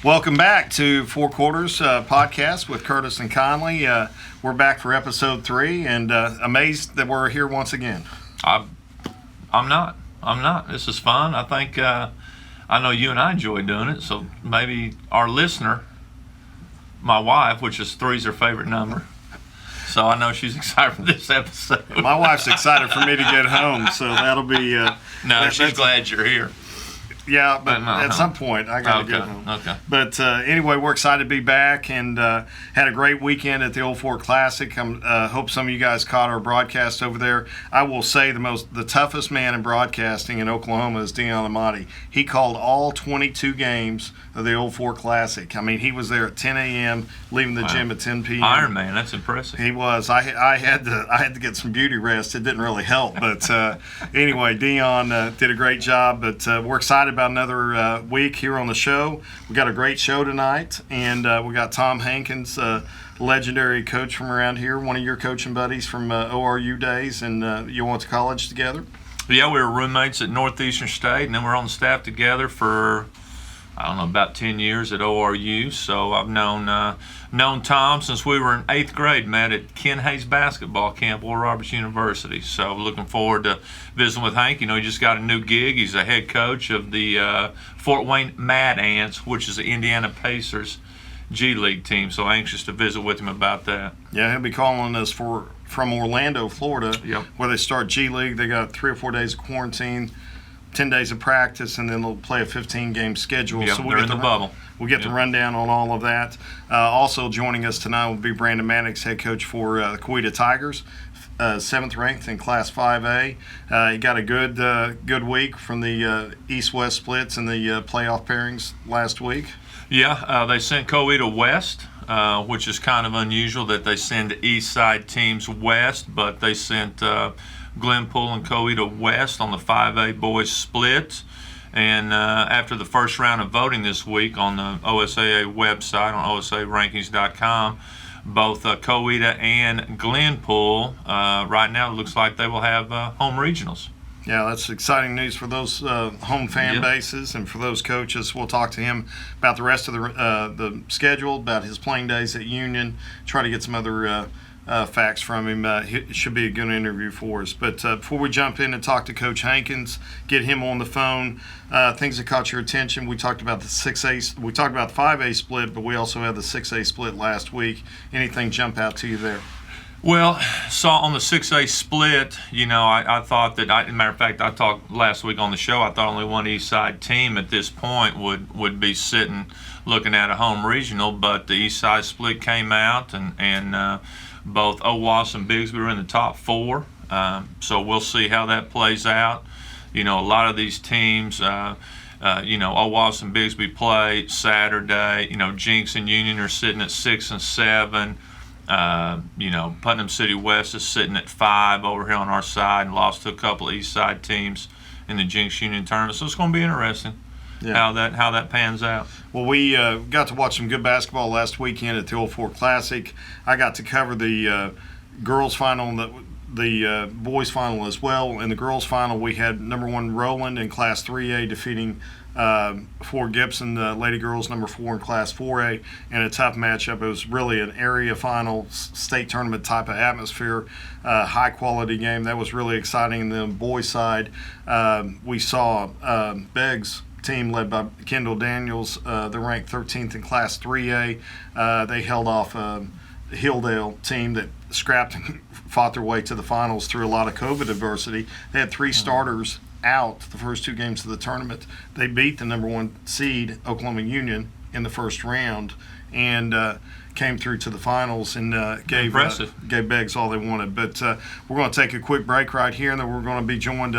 Welcome back to Four Quarters podcast with Curtis and Conley. We're back for episode 3, and amazed that we're here once again. I'm not. This is fun. I think I know you and I enjoy doing it, so maybe our listener, my wife, which is 3's her favorite number, so I know she's excited for this episode. My wife's excited for me to get home, so that'll be... she's glad you're here. Yeah, but at some point I got to get home. Okay. But anyway, we're excited to be back and had a great weekend at the Old Fort Classic. I hope some of you guys caught our broadcast over there. I will say the toughest man in broadcasting in Oklahoma is Dion Amati. He called all 22 games of the Old Fort Classic. I mean, he was there at 10 a.m., leaving the gym at 10 p.m. Iron Man, that's impressive. He was. I had to get some beauty rest. It didn't really help, but anyway, Dion did a great job. But we're excited about another week here on the show. We got a great show tonight, and we got Tom Hankins, legendary coach from around here, one of your coaching buddies from ORU days, and you went to college together. Yeah, we were roommates at Northeastern State, and then we're on the staff together for, I don't know, about 10 years at ORU. So I've known Tom since we were in 8th grade, met at Ken Hayes basketball camp, Oral Roberts University. So looking forward to visiting with Hank. You know, he just got a new gig. He's a head coach of the Fort Wayne Mad Ants, which is the Indiana Pacers G League team. So anxious to visit with him about that. Yeah, he'll be calling us from Orlando, Florida, where they start G League. They got 3 or 4 days of quarantine, 10 days of practice, and then they'll play a 15-game schedule. So we'll get the bubble. We'll get the rundown on all of that. Also joining us tonight will be Brandon Maddox, head coach for the Coweta Tigers, 7th ranked in Class 5A. He got a good week from the East-West splits and the playoff pairings last week. Yeah, they sent Coweta west, which is kind of unusual that they send East Side teams west, but they sent Glenpool and Coweta west on the 5A boys split. And after the first round of voting this week on the OSAA website, on osarankings.com, both Coweta and Glenpool, right now it looks like they will have home regionals. Yeah, that's exciting news for those home fan bases and for those coaches. We'll talk to him about the rest of the schedule, about his playing days at Union, try to get some other facts from him. It should be a good interview for us. But before we jump in and talk to Coach Hankins, get him on the phone, things that caught your attention. We talked about the 6A, we talked about the 5A split, but we also had the 6A split last week. Anything jump out to you there? Well, on the 6A split, you know, I thought that, as a matter of fact, I talked last week on the show, I thought only one East Side team at this point would be sitting looking at a home regional, but the East Side split came out, and both Owasso and Bigsby were in the top 4, so we'll see how that plays out. You know, a lot of these teams, Owasso and Bigsby play Saturday. You know, Jinx and Union are sitting at 6 and 7. Putnam City West is sitting at 5 over here on our side and lost to a couple of East Side teams in the Jinx Union tournament. So it's going to be interesting how that pans out. Well, we got to watch some good basketball last weekend at the Old Fort Classic. I got to cover the girls final and the boys final as well. In the girls final, we had number 1 Roland in Class 3A defeating Fort Gibson, the Lady Girls, number 4 in Class 4A, and a tough matchup. It was really an area final, state tournament type of atmosphere, high-quality game. That was really exciting. And then the boys' side, we saw Beggs' team led by Kendall Daniels. They're ranked 13th in Class 3A. They held off a Hilldale team that scrapped and fought their way to the finals through a lot of COVID adversity. They had 3 starters out the first 2 games of the tournament. They beat the number 1 seed, Oklahoma Union, in the first round and came through to the finals and gave Beggs all they wanted. But we're going to take a quick break right here, and then we're going to be joined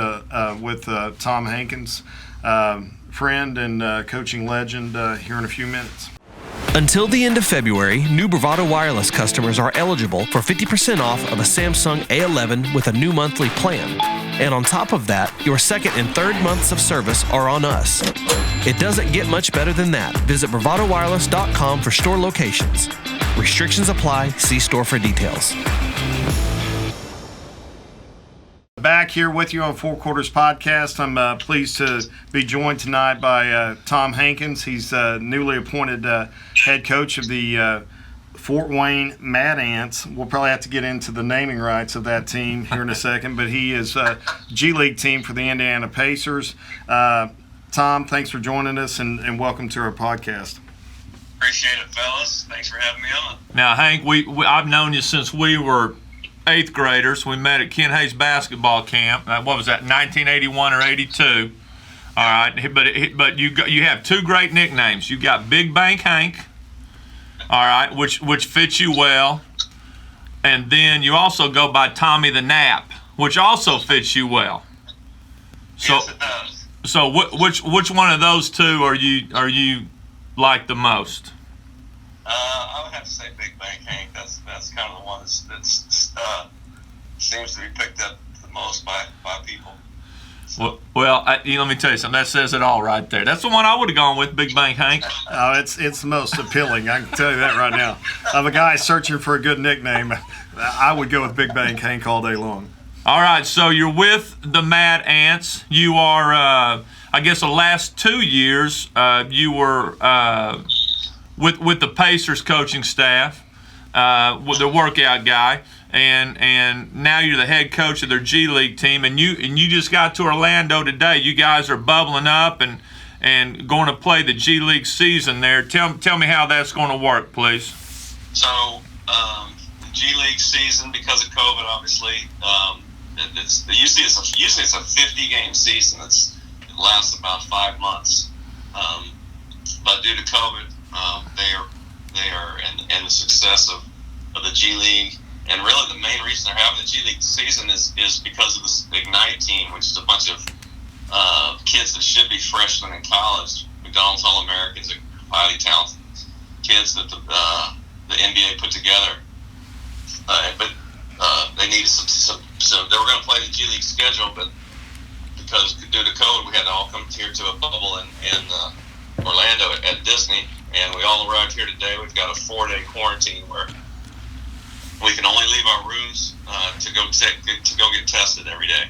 with Tom Hankins, friend and coaching legend, here in a few minutes. Until the end of February, new Bravado Wireless customers are eligible for 50% off of a Samsung A11 with a new monthly plan. And on top of that, your 2nd and 3rd months of service are on us. It doesn't get much better than that. Visit bravadowireless.com for store locations. Restrictions apply. See store for details. Back here with you on Four Quarters Podcast. I'm pleased to be joined tonight by Tom Hankins. He's newly appointed head coach of the Fort Wayne Mad Ants. We'll probably have to get into the naming rights of that team here in a second, but he is G League team for the Indiana Pacers. Tom, thanks for joining us and welcome to our podcast. Appreciate it, fellas. Thanks for having me on. Now, Hank, I've known you since we were 8th graders. We met at Ken Hayes basketball camp. What was that, 1981 or 82? All right, but you have two great nicknames. You got Big Bank Hank, all right, which fits you well, and then you also go by Tommy the Nap, which also fits you well. So, yes, it does. So which one of those two are you like the most? I would have to say Big Bank Hank. That's kind of the one that's seems to be picked up the most by people. Well, let me tell you something. That says it all right there. That's the one I would have gone with, Big Bank Hank. Oh, it's the most appealing. I can tell you that right now. Of a guy searching for a good nickname, I would go with Big Bank Hank all day long. All right, so you're with the Mad Ants. You are, I guess, the last 2 years you were with the Pacers coaching staff, with the workout guy, and now you're the head coach of their G League team, and you just got to Orlando today. You guys are bubbling up and going to play the G League season there. Tell me how that's going to work, please. So the G League season, because of COVID, obviously, usually it's a 50-game season. It lasts about 5 months, but due to COVID, they are and the success of the G League, and really the main reason they're having the G League season is because of this Ignite team, which is a bunch of kids that should be freshmen in college, McDonald's All-Americans, highly talented kids that the NBA put together, but they needed some. They were going to play the G League schedule, but because due to COVID, we had to all come here to a bubble in Orlando at Disney, and we all arrived here today. We've got a 4-day quarantine where we can only leave our rooms to go get tested every day,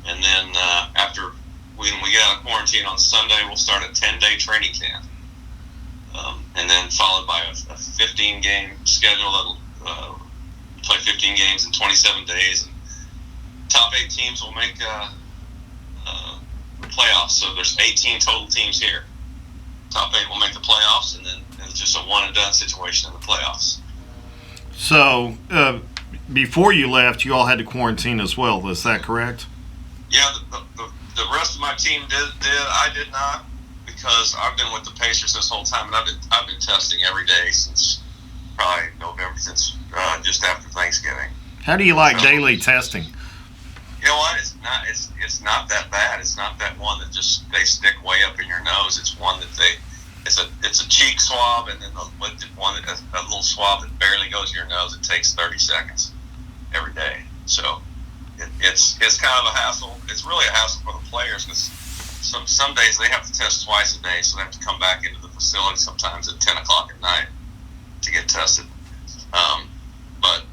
and then after when we get out of quarantine on Sunday, we'll start a 10-day training camp, and then followed by a 15-game schedule that'll play 15 games in 27 days. And top 8 teams will make the playoffs. So there's 18 total teams here. Top 8 will make the playoffs, and then it's just a one-and-done situation in the playoffs. So before you left, you all had to quarantine as well. Is that correct? Yeah, the rest of my team did. I did not, because I've been with the Pacers this whole time, and I've been testing every day since probably November, since just after Thanksgiving. How do you like daily testing? You know what? It's not that bad. It's not that one that just they stick way up in your nose. It's one that it's a cheek swab, and then a little swab that barely goes to your nose. It takes 30 seconds every day. So it's kind of a hassle. It's really a hassle for the players, because some days they have to test twice a day, so they have to come back into the facility sometimes at 10 o'clock at night to get tested. But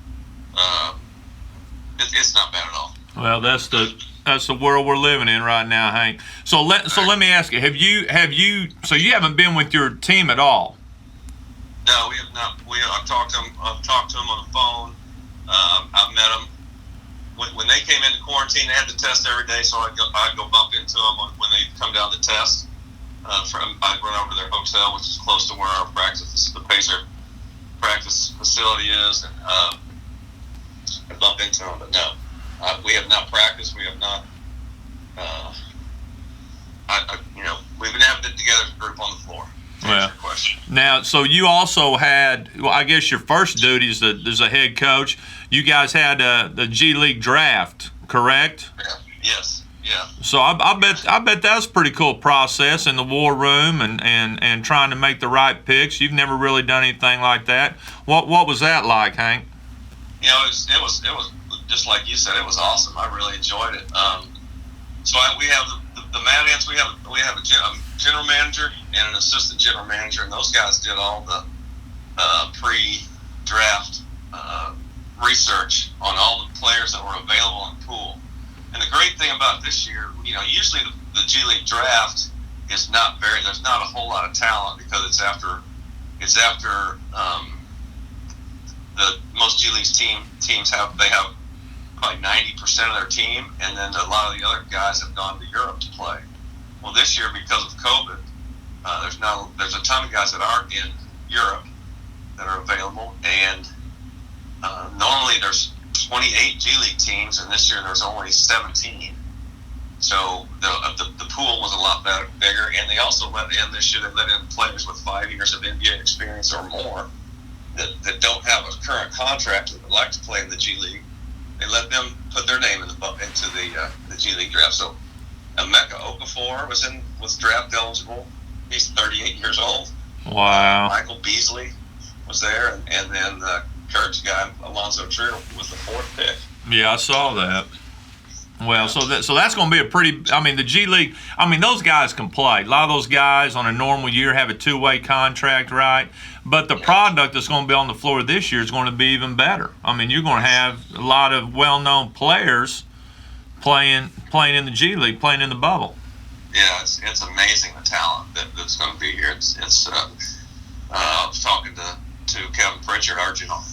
it's not bad at all. Well, that's the world we're living in right now, Hank. So let me ask you: Have you? So you haven't been with your team at all? No, we have not. I've talked to them on the phone. I've met them when they came into quarantine. They had to test every day, so I'd go bump into them when they come down to test. I'd run over to their hotel, which is close to where our the Pacer practice facility is, and I'd bump into them. But no. We have not practiced. We have not. We've been having it together as a group on the floor. Well, now, so you also had. Well, I guess your first duty as a head coach. You guys had the G League draft, correct? Yeah. Yes. Yeah. So I bet that's a pretty cool process in the war room and trying to make the right picks. You've never really done anything like that. What was that like, Hank? You know, it was just like you said. It was awesome. I really enjoyed it. We have the Mad Ants. We have a general manager and an assistant general manager, and those guys did all the pre-draft research on all the players that were available in the pool. And the great thing about this year, usually the G League draft is not there's not a whole lot of talent because it's after the most G League teams have probably 90% of their team, and then a lot of the other guys have gone to Europe to play. Well, this year because of COVID, there's a ton of guys that aren't in Europe that are available, and normally there's 28 G League teams, and this year there's only 17. So the pool was a lot bigger, and they also let in players with 5 years of NBA experience or more that don't have a current contract that would like to play in the G League. They let them put their name into the G League draft. So Emeka Okafor was draft eligible. He's 38 years old. Wow. Michael Beasley was there, and then Curt's guy Alonzo Trier was the 4th pick. Yeah, I saw that. Well, so that's going to be a pretty. I mean, the G League. I mean, those guys can play. A lot of those guys on a normal year have a 2-way contract, right? But the product that's going to be on the floor this year is going to be even better. I mean, you're going to have a lot of well-known players playing in the G League, playing in the bubble. Yeah, it's amazing the talent that's going to be here. I was talking to Kevin Pritchard,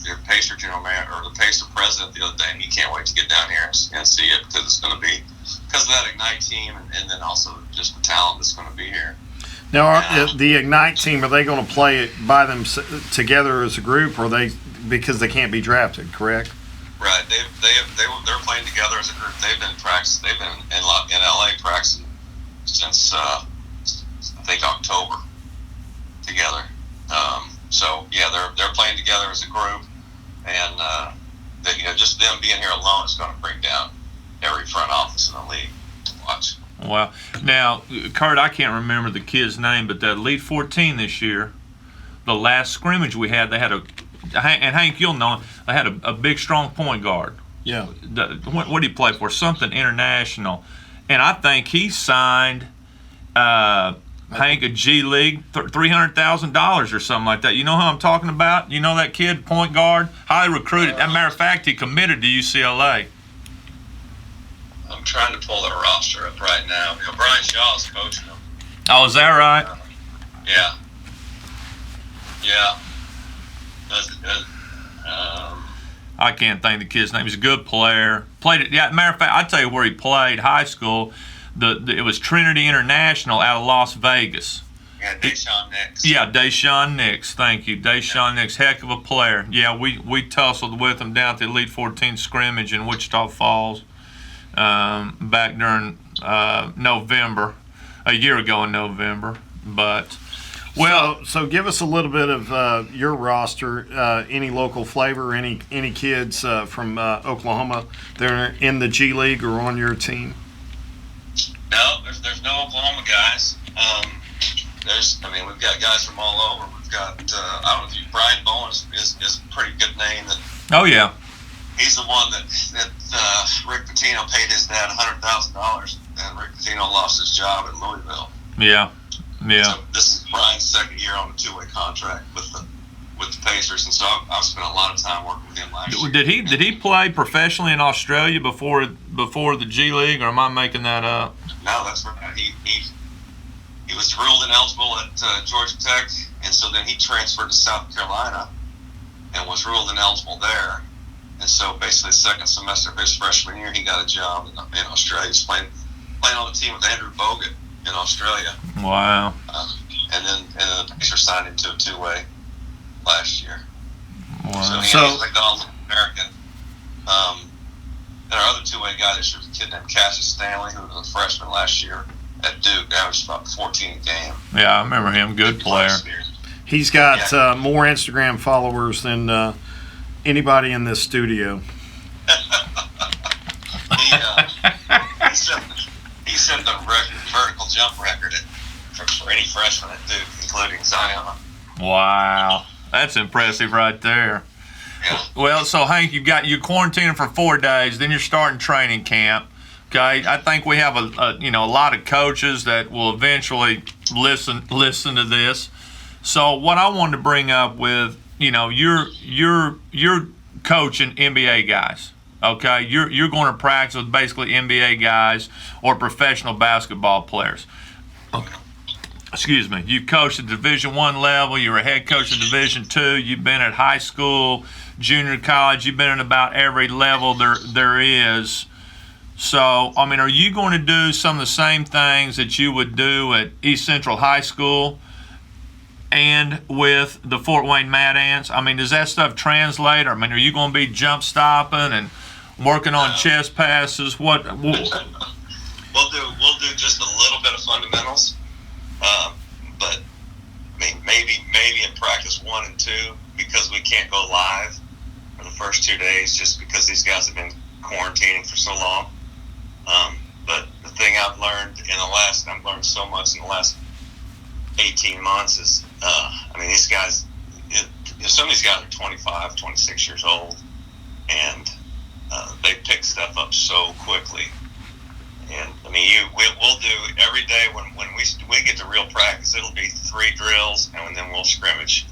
your Pacer general manager, or the Pacer president, the other day, and he can't wait to get down here and see it because it's going to be because of that Ignite team, and then also just the talent that's going to be here. Now, the Ignite team, are they going to play it by them together as a group, or because they can't be drafted? Correct. Right. They're playing together as a group. They've been practicing. They've been in LA practicing since I think October together. So yeah, they're playing together as a group, and just them being here alone is going to bring down every front office in the league to watch. Well, now, Curt, I can't remember the kid's name, but that Elite 14 this year, the last scrimmage we had, they had and Hank, you'll know, they had a big, strong point guard. Yeah. What did he play for? Something international. And I think he signed, Hank, a G League, $300,000 or something like that. You know who I'm talking about? You know that kid, point guard, highly recruited. As a matter of fact, he committed to UCLA. I'm trying to pull their roster up right now. Brian Shaw is coaching them. Oh, is that right? Yeah. I can't think of the kid's name. He's a good player. Played it. Yeah, matter of fact, I'll tell you where he played high school. It was Trinity International out of Las Vegas. Yeah, Deshaun Nix. Yeah, Deshaun Nix. Thank you. Deshaun Nix, heck of a player. Yeah, we tussled with him down at the Elite 14 scrimmage in Wichita Falls back during November, a year ago in November. But, well. So give us a little bit of your roster, any local flavor, any kids from Oklahoma that are in the G League or on your team? No, there's no Oklahoma guys. We've got guys from all over. We've got I don't know if Brian Bowen is a pretty good name. Oh yeah. He's the one that Rick Pitino paid his dad $100,000, and Rick Pitino lost his job in Louisville. Yeah. So this is Brian's second year on a 2-way contract with the Pacers, and so I've spent a lot of time working with him last year. Did he play professionally in Australia before the G League, or am I making that up? No, that's right. He was ruled ineligible at Georgia Tech, and so then he transferred to South Carolina and was ruled ineligible there. And so basically the second semester of his freshman year, he got a job in Australia. He's playing on the team with Andrew Bogut in Australia. Wow. And then the Pacers signed him to a 2-way last year. Wow. So he's McDonald's American. And our other 2-way guy this year was a kid named Cassius Stanley, who was a freshman last year at Duke, averaged about 14 a game. Yeah, I remember him. Good player. He's got more Instagram followers than anybody in this studio. He set the vertical jump record for any freshman at Duke, including Zion. Wow, that's impressive right there. Yeah. Well, so Hank, you quarantining for 4 days, then you're starting training camp. Okay, I think we have a lot of coaches that will eventually listen to this. So what I wanted to bring up with, you're coaching NBA guys, Okay, you're going to practice with basically NBA guys or professional basketball players. Excuse me. You've coached at Division I level. You're a head coach at Division II. You've been at high school, junior college. You've been at about every level there is. So, I mean, are you going to do some of the same things that you would do at East Central High School and with the Fort Wayne Mad Ants? I mean, does that stuff translate? I mean, are you going to be jump stopping and working on chest passes? What? We'll do just a little bit of fundamentals, but I mean, maybe in practice 1 and 2, because we can't go live for the first 2 days, just because these guys have been quarantining for so long. But the thing I've learned I've learned so much in the last 18 months is, I mean, these guys, some of these guys are 25, 26 years old, and they pick stuff up so quickly. And I mean, we'll do every day when we get to real practice, it'll be 3 drills, and then we'll scrimmage,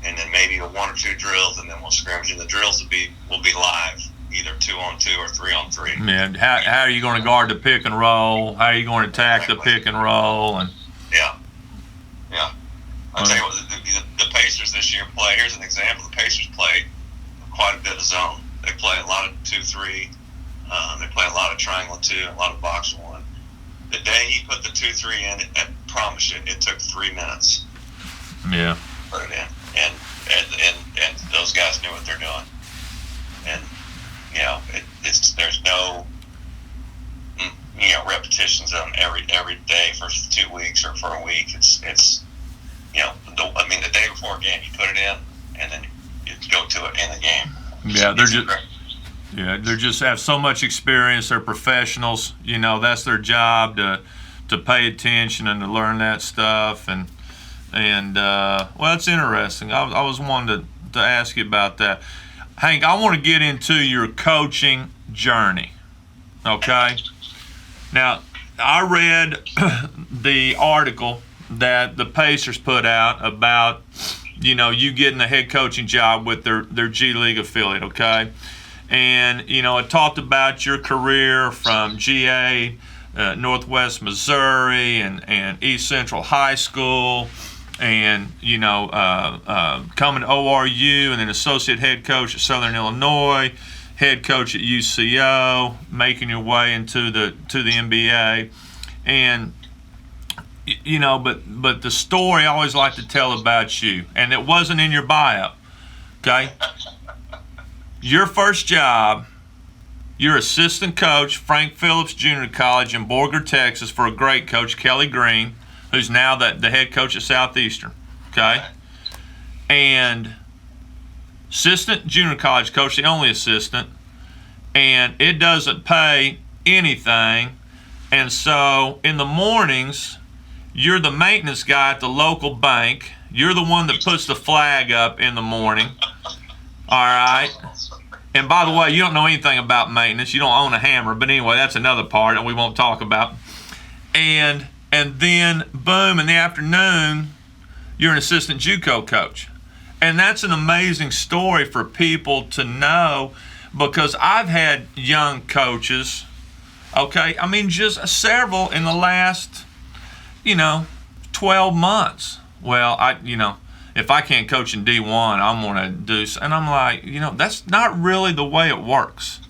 and then maybe 1 or 2 drills, and then we'll scrimmage. And the drills will be live, either 2-on-2 or 3-on-3. Man, how are you going to guard the pick and roll? How are you going to attack the pick and roll? And yeah. I'll tell you what, the Pacers this year play. Here's an example. The Pacers play quite a bit of zone. They play a lot of 2-3. They play a lot of triangle 2, a lot of box 1. The day he put the 2-3 in, I promise you, it took 3 minutes. Yeah. Put it in, and those guys knew what they're doing. And there's no repetitions on every day for 2 weeks or for a week. It's the day before a game you put it in, and then you go to it in the game. Yeah, they just have so much experience. They're professionals. That's their job to pay attention and to learn that stuff. And well, it's interesting. I was wanting to ask you about that. Hank, I want to get into your coaching journey, okay? Now, I read the article that the Pacers put out about, you getting a head coaching job with their G League affiliate, okay? And, it talked about your career from GA, Northwest Missouri, and East Central High School, and coming to ORU, and then associate head coach at Southern Illinois, head coach at UCO, making your way into the NBA, and but the story I always like to tell about you, and it wasn't in your bio, okay? Your first job, you're assistant coach, Frank Phipps Junior College in Borger, Texas, for a great coach, Kelly Green, who's now the head coach at Southeastern, okay? And assistant junior college coach, the only assistant, and it doesn't pay anything. And so in the mornings, you're the maintenance guy at the local bank. You're the one that puts the flag up in the morning, all right? And by the way, you don't know anything about maintenance. You don't own a hammer, but anyway, that's another part that we won't talk about. And then, boom, in the afternoon, you're an assistant JUCO coach. And that's an amazing story for people to know, because I've had young coaches, okay, I mean, just several in the last, 12 months. Well, if I can't coach in D1, I'm going to do, and I'm like, that's not really the way it works.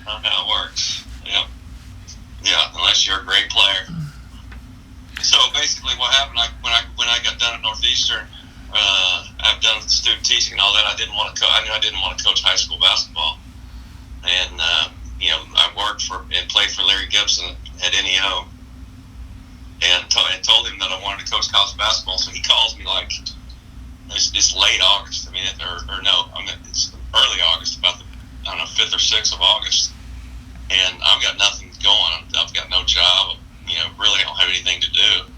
Not how it works. Yeah, unless you're a great player. So basically, what happened when I got done at Northeastern, I've done student teaching and all that. I knew I didn't want to coach high school basketball, and I worked and played for Larry Gibson at NEO, and told him that I wanted to coach college basketball. So he calls me like it's late August. It's early August, about the 5th or 6th of August, and I've got nothing going. I've got no job. Really don't have anything to do.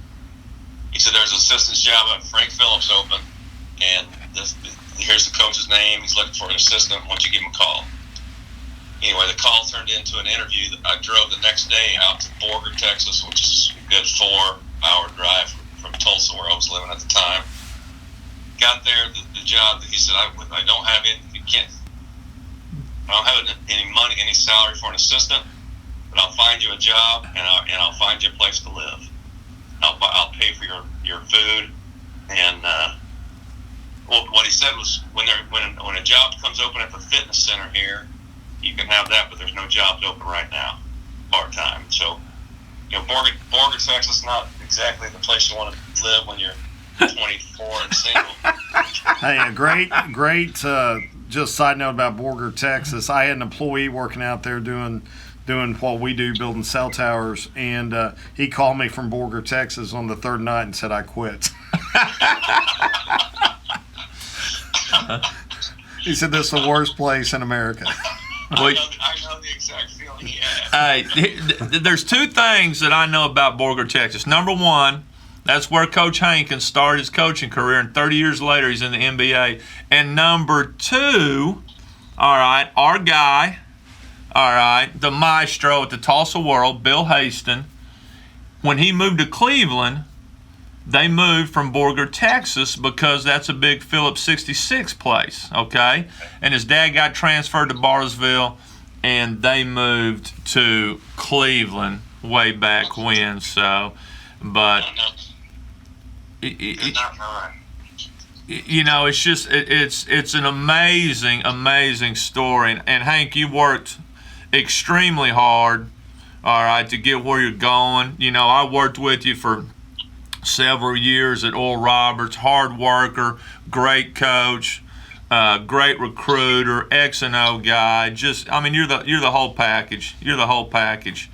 He said, there's an assistant's job at Frank Phipps open, and here's the coach's name. He's looking for an assistant. Why don't you give him a call? Anyway, the call turned into an interview. I drove the next day out to Borger, Texas, which is a good 4-hour drive from Tulsa, where I was living at the time. Got there, the job that he said, I don't have it. You can't. I don't have any money, any salary for an assistant, but I'll find you a job and I'll find you a place to live. I'll pay for your food, and well, what he said was when a job comes open at the fitness center here, you can have that, but there's no jobs open right now, part time. So, Borger, Texas, is not exactly the place you want to live when you're 24 and single. Hey, a great. Just side note about Borger, Texas. I had an employee working out there doing what we do, building cell towers, and he called me from Borger, Texas on the third night and said I quit. He said this is the worst place in America. I know the exact feeling he had. Hey, there's two things that I know about Borger, Texas. Number one, that's where Coach Hankins started his coaching career, and 30 years later he's in the NBA. And number two, all right, our guy, all right, the maestro at the Tulsa World, Bill Haston, when he moved to Cleveland, they moved from Borger, Texas, because that's a big Phillips 66 place, okay? And his dad got transferred to Bartlesville, and they moved to Cleveland way back when. So, but it's just it's an amazing story. And Hank, you worked extremely hard, all right, to get where you're going. I worked with you for several years at Oral Roberts. Hard worker, great coach, great recruiter, X&O guy. You're the whole package. You're the whole package.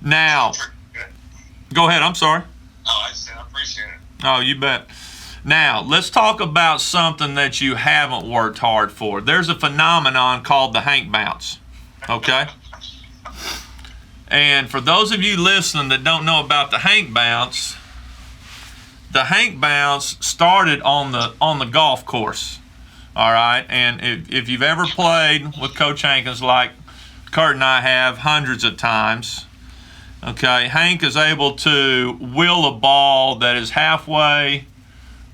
Now, go ahead. I'm sorry. Oh, I said I appreciate it. Oh, you bet. Now, let's talk about something that you haven't worked hard for. There's a phenomenon called the Hank Bounce. Okay? And for those of you listening that don't know about the Hank Bounce started on the golf course. All right? And if you've ever played with Coach Hankins, like Curt and I have hundreds of times, okay, Hank is able to wheel a ball that is halfway,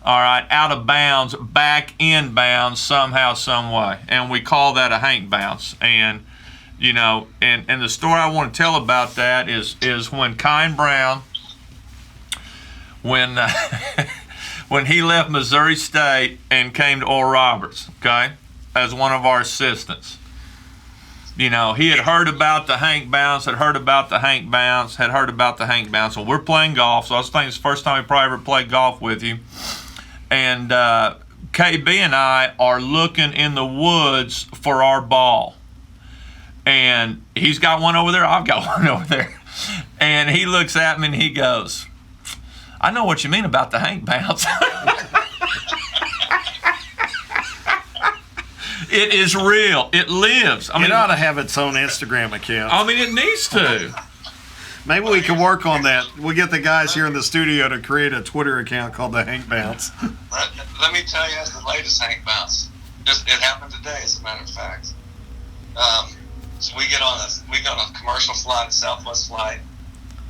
all right, out of bounds, back in bounds somehow, some way. And we call that a Hank Bounce. And, and the story I want to tell about that is when Kine Brown, when he left Missouri State and came to Oral Roberts, okay, as one of our assistants. He had heard about the Hank Bounce, had heard about the Hank Bounce. And we're playing golf, so I was thinking it's the first time we probably ever played golf with you. And KB and I are looking in the woods for our ball. And he's got one over there, I've got one over there. And he looks at me and he goes, I know what you mean about the Hank Bounce. It is real. It lives. It ought to have its own Instagram account. It needs to. Maybe we can work on that. We'll get the guys here in the studio to create a Twitter account called the Hank Bounce. Let me tell you, that's the latest Hank Bounce. It happened today, as a matter of fact. So we get on a commercial flight, a Southwest flight,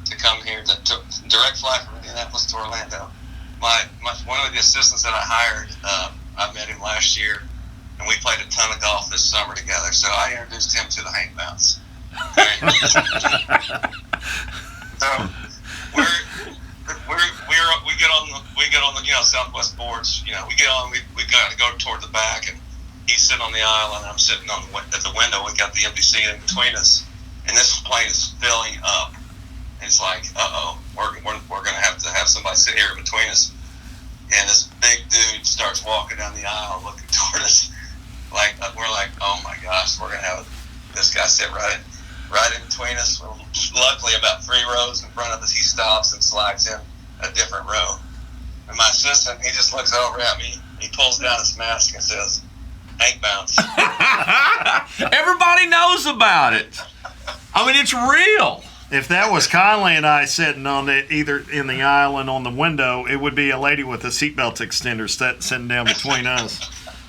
to come here, direct flight from Indianapolis to Orlando. One of the assistants that I hired, I met him last year, and we played a ton of golf this summer together. So I introduced him to the Hank Bounce. So we get on the Southwest boards. We got to go toward the back, and he's sitting on the aisle, and I'm sitting at the window. We got the empty seat in between us, and this plane is filling up. It's like, we're gonna have to have somebody sit here in between us. And this big dude starts walking down the aisle, looking toward us. We're like, oh my gosh, we're gonna have this guy sit right in between us. Well, luckily, about 3 rows in front of us, he stops and slides in a different row. And my assistant, he just looks over at me. He pulls down his mask and says, Hank Bounce. Everybody knows about it. It's real. If that was Conley and I sitting on either in the aisle and on the window, it would be a lady with a seatbelt extender sitting down between us.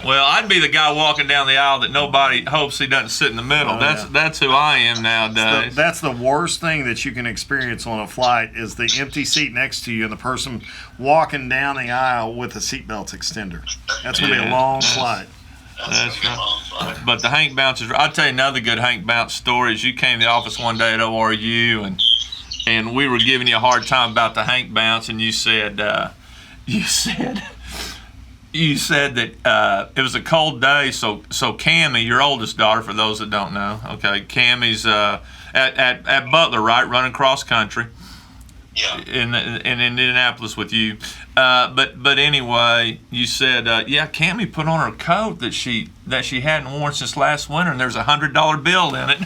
Well, I'd be the guy walking down the aisle that nobody hopes he doesn't sit in the middle. That's who I am nowadays. That's the worst thing that you can experience on a flight is the empty seat next to you and the person walking down the aisle with a seatbelt extender. That's going to be a long flight. That's right. But the Hank Bounces, I'll tell you another good Hank Bounce story is you came to the office one day at ORU and we were giving you a hard time about the Hank Bounce, and you said that it was a cold day, so Cammie, your oldest daughter, for those that don't know, okay, Cammie's at Butler, right, running cross country. Yeah. In Indianapolis with you, but anyway, you said Cammie put on her coat that she hadn't worn since last winter, and there's $100 bill in it.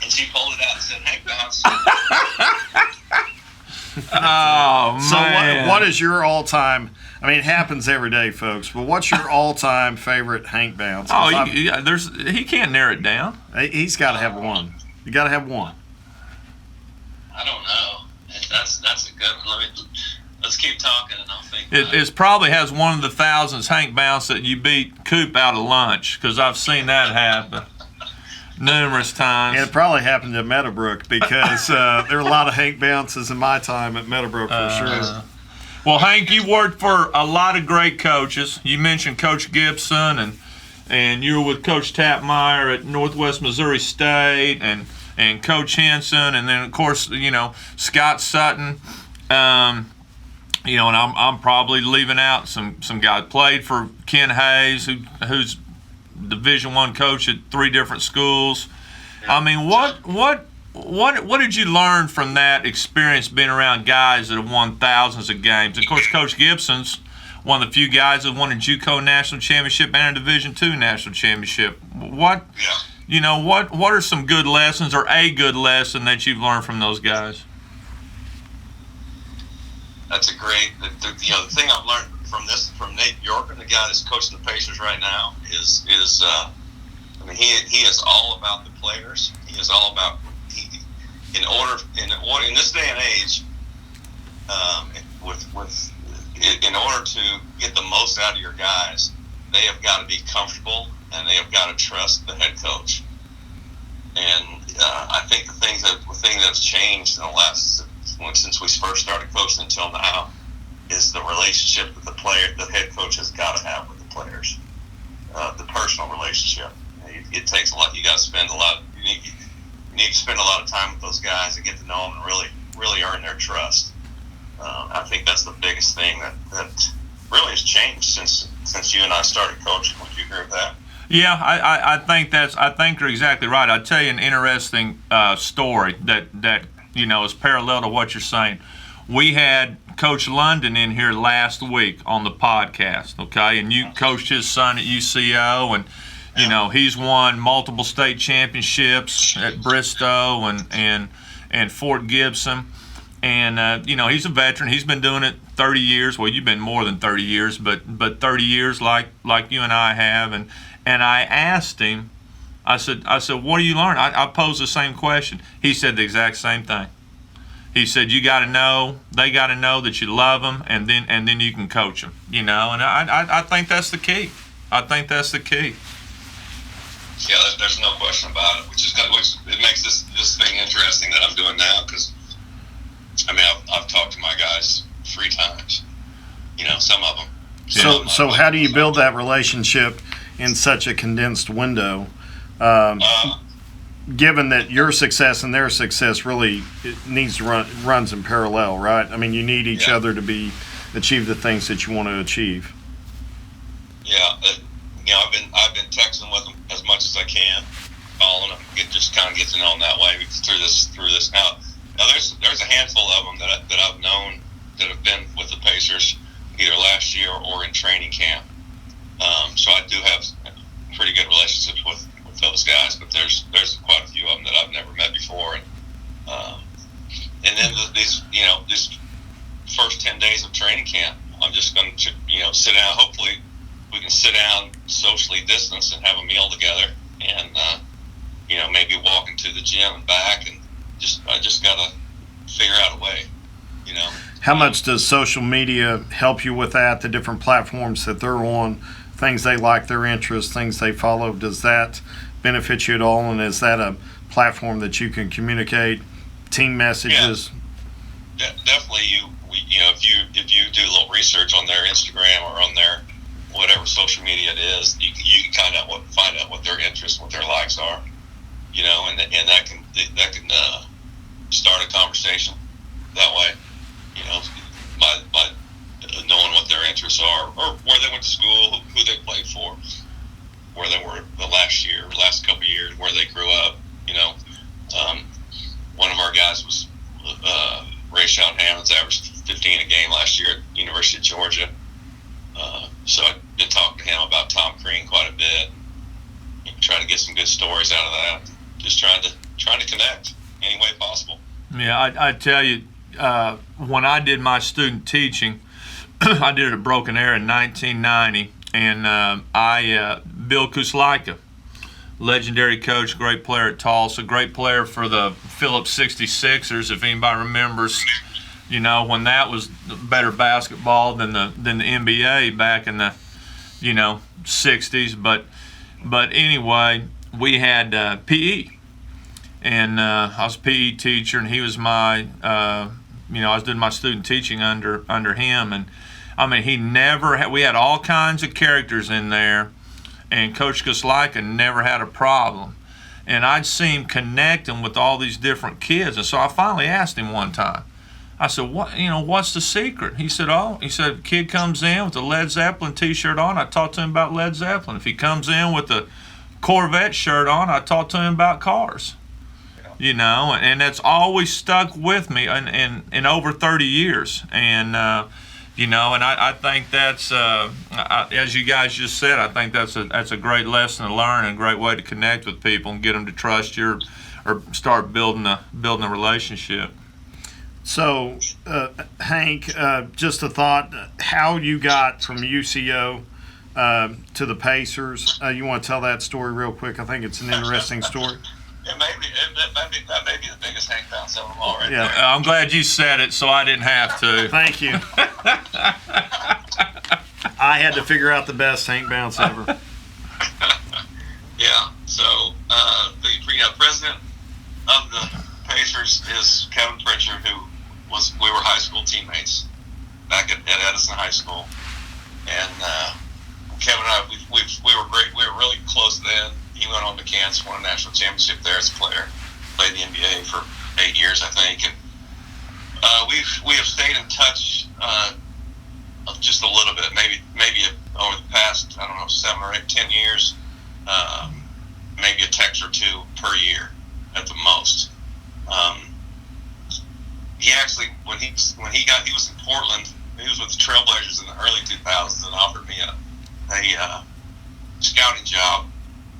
And she pulled it out and said, "Hank Bounce." Oh man! So what is your all-time? I mean, it happens every day, folks. But what's your all-time favorite Hank Bounce? Oh, he can't narrow it down. He's got to have one. You got to have one. I don't know. That's a good one. Let's keep talking, and I'll think. It probably has one of the thousands Hank Bounce that you beat Coop out of lunch, because I've seen that happen numerous times. And it probably happened at Meadowbrook, because there are a lot of Hank Bounces in my time at Meadowbrook for sure. Well, Hank, you worked for a lot of great coaches. You mentioned Coach Gibson, and you were with Coach Tapmeyer at Northwest Missouri State, and Coach Henson, and then of course Scott Sutton. And I'm probably leaving out some guys. Played for Ken Hayes, who's Division I coach at 3 different schools. I mean, what did you learn from that experience being around guys that have won thousands of games? Of course, Coach Gibson's one of the few guys that won a JUCO national championship and a Division II national championship. What are some good lessons, or a good lesson that you've learned from those guys? That's a great. The thing I've learned from Nate Yorker, the guy that's coaching the Pacers right now, is he is all about the players. He is all about in this day and age, in order to get the most out of your guys, they have got to be comfortable and they have got to trust the head coach. And I think the thing that's changed in the last since we first started coaching until now is the relationship that the head coach has got to have with the players, the personal relationship. It takes a lot. You got to spend a lot. You need to spend a lot of time with those guys and get to know them and really earn their trust. I think that's the biggest thing that really has changed since you and I started coaching. Would you agree with that? Yeah, I think you're exactly right. I'll tell you an interesting story that is parallel to what you're saying. We had Coach London in here last week on the podcast, okay? And you coached his son at UCO, and he's won multiple state championships at Bristow and Fort Gibson. And he's a veteran. He's been doing it 30 years. Well, you've been more than 30 years, but 30 years like you and I have. And I asked him, I said, what do you learn? I posed the same question. He said the exact same thing. He said, they got to know that you love them, and then you can coach them. And I think that's the key. I think that's the key. Yeah, there's no question about it. Which it makes this thing interesting that I'm doing now, because I've talked to my guys 3 times. Some of them. So how do you build that relationship in such a condensed window? Given that your success and their success really needs to runs in parallel, right? I mean, you need each other to achieve the things that you want to achieve. Yeah, I've been texting with them as much as I can, calling them, just kind of get to know them that way through this. Now there's a handful of them that I've known that have been with the Pacers either last year or in training camp. So I do have pretty good relationships with those guys, but there's quite a few of them that I've never met before, and then these first 10 days of training camp, I'm just going to sit down. Hopefully, we can sit down, socially distance, and have a meal together, and maybe walk into the gym and back, and I just got to figure out a way. How much does social media help you with that? The different platforms that they're on, things they like, their interests, things they follow. Does that benefit you at all? And is that a platform that you can communicate team messages? definitely if you do a little research on their Instagram or on their whatever social media it is, you can find out what their interests, what their likes are, and that can start a conversation that way, by knowing what their interests are, or where they went to school, who they played for, where they were the last couple of years, where they grew up. One of our guys was Rayshon Hammons, averaged 15 a game last year at University of Georgia. So I did talk to him about Tom Crean quite a bit. Trying to get some good stories out of that. Just trying to connect any way possible. Yeah, I tell you, when I did my student teaching, I did it at Broken Arrow in 1990, and Bill Kuslaika, legendary coach, great player at Tulsa, great player for the Phipps 66ers, if anybody remembers, when that was better basketball than the NBA back in the, 60s. But anyway, we had PE, and I was a PE teacher, and he was my, I was doing my student teaching under him, and I mean, we had all kinds of characters in there, and Coach Kuslaika never had a problem. And I'd see him connecting with all these different kids. And so I finally asked him one time, I said, what's the secret? He said, kid comes in with a Led Zeppelin t-shirt on, I talk to him about Led Zeppelin. If he comes in with a Corvette shirt on, I talk to him about cars. And that's always stuck with me in over 30 years. And, and I think that's, as you guys just said, I think that's a great lesson to learn and a great way to connect with people and get them to trust you or start building a relationship. So, Hank, just a thought, how you got from UCO to the Pacers. You want to tell that story real quick? I think it's an interesting story. That may be the biggest Hank bounce of them all, right? Yeah, there. I'm glad you said it, so I didn't have to. Thank you. I had to figure out the best Hank bounce ever. Yeah. So the president of the Pacers is Kevin Pritchard, we were high school teammates back at Edison High School, and Kevin and I we were great. We were really close then. He went on to Kansas, won a national championship there as a player, played the NBA for 8 years, I think, and we have stayed in touch just a little bit, maybe over the past 7 or 10 years, maybe a text or two per year at the most. He actually, when he was in Portland, he was with the Trailblazers in the early 2000s and offered me a scouting job.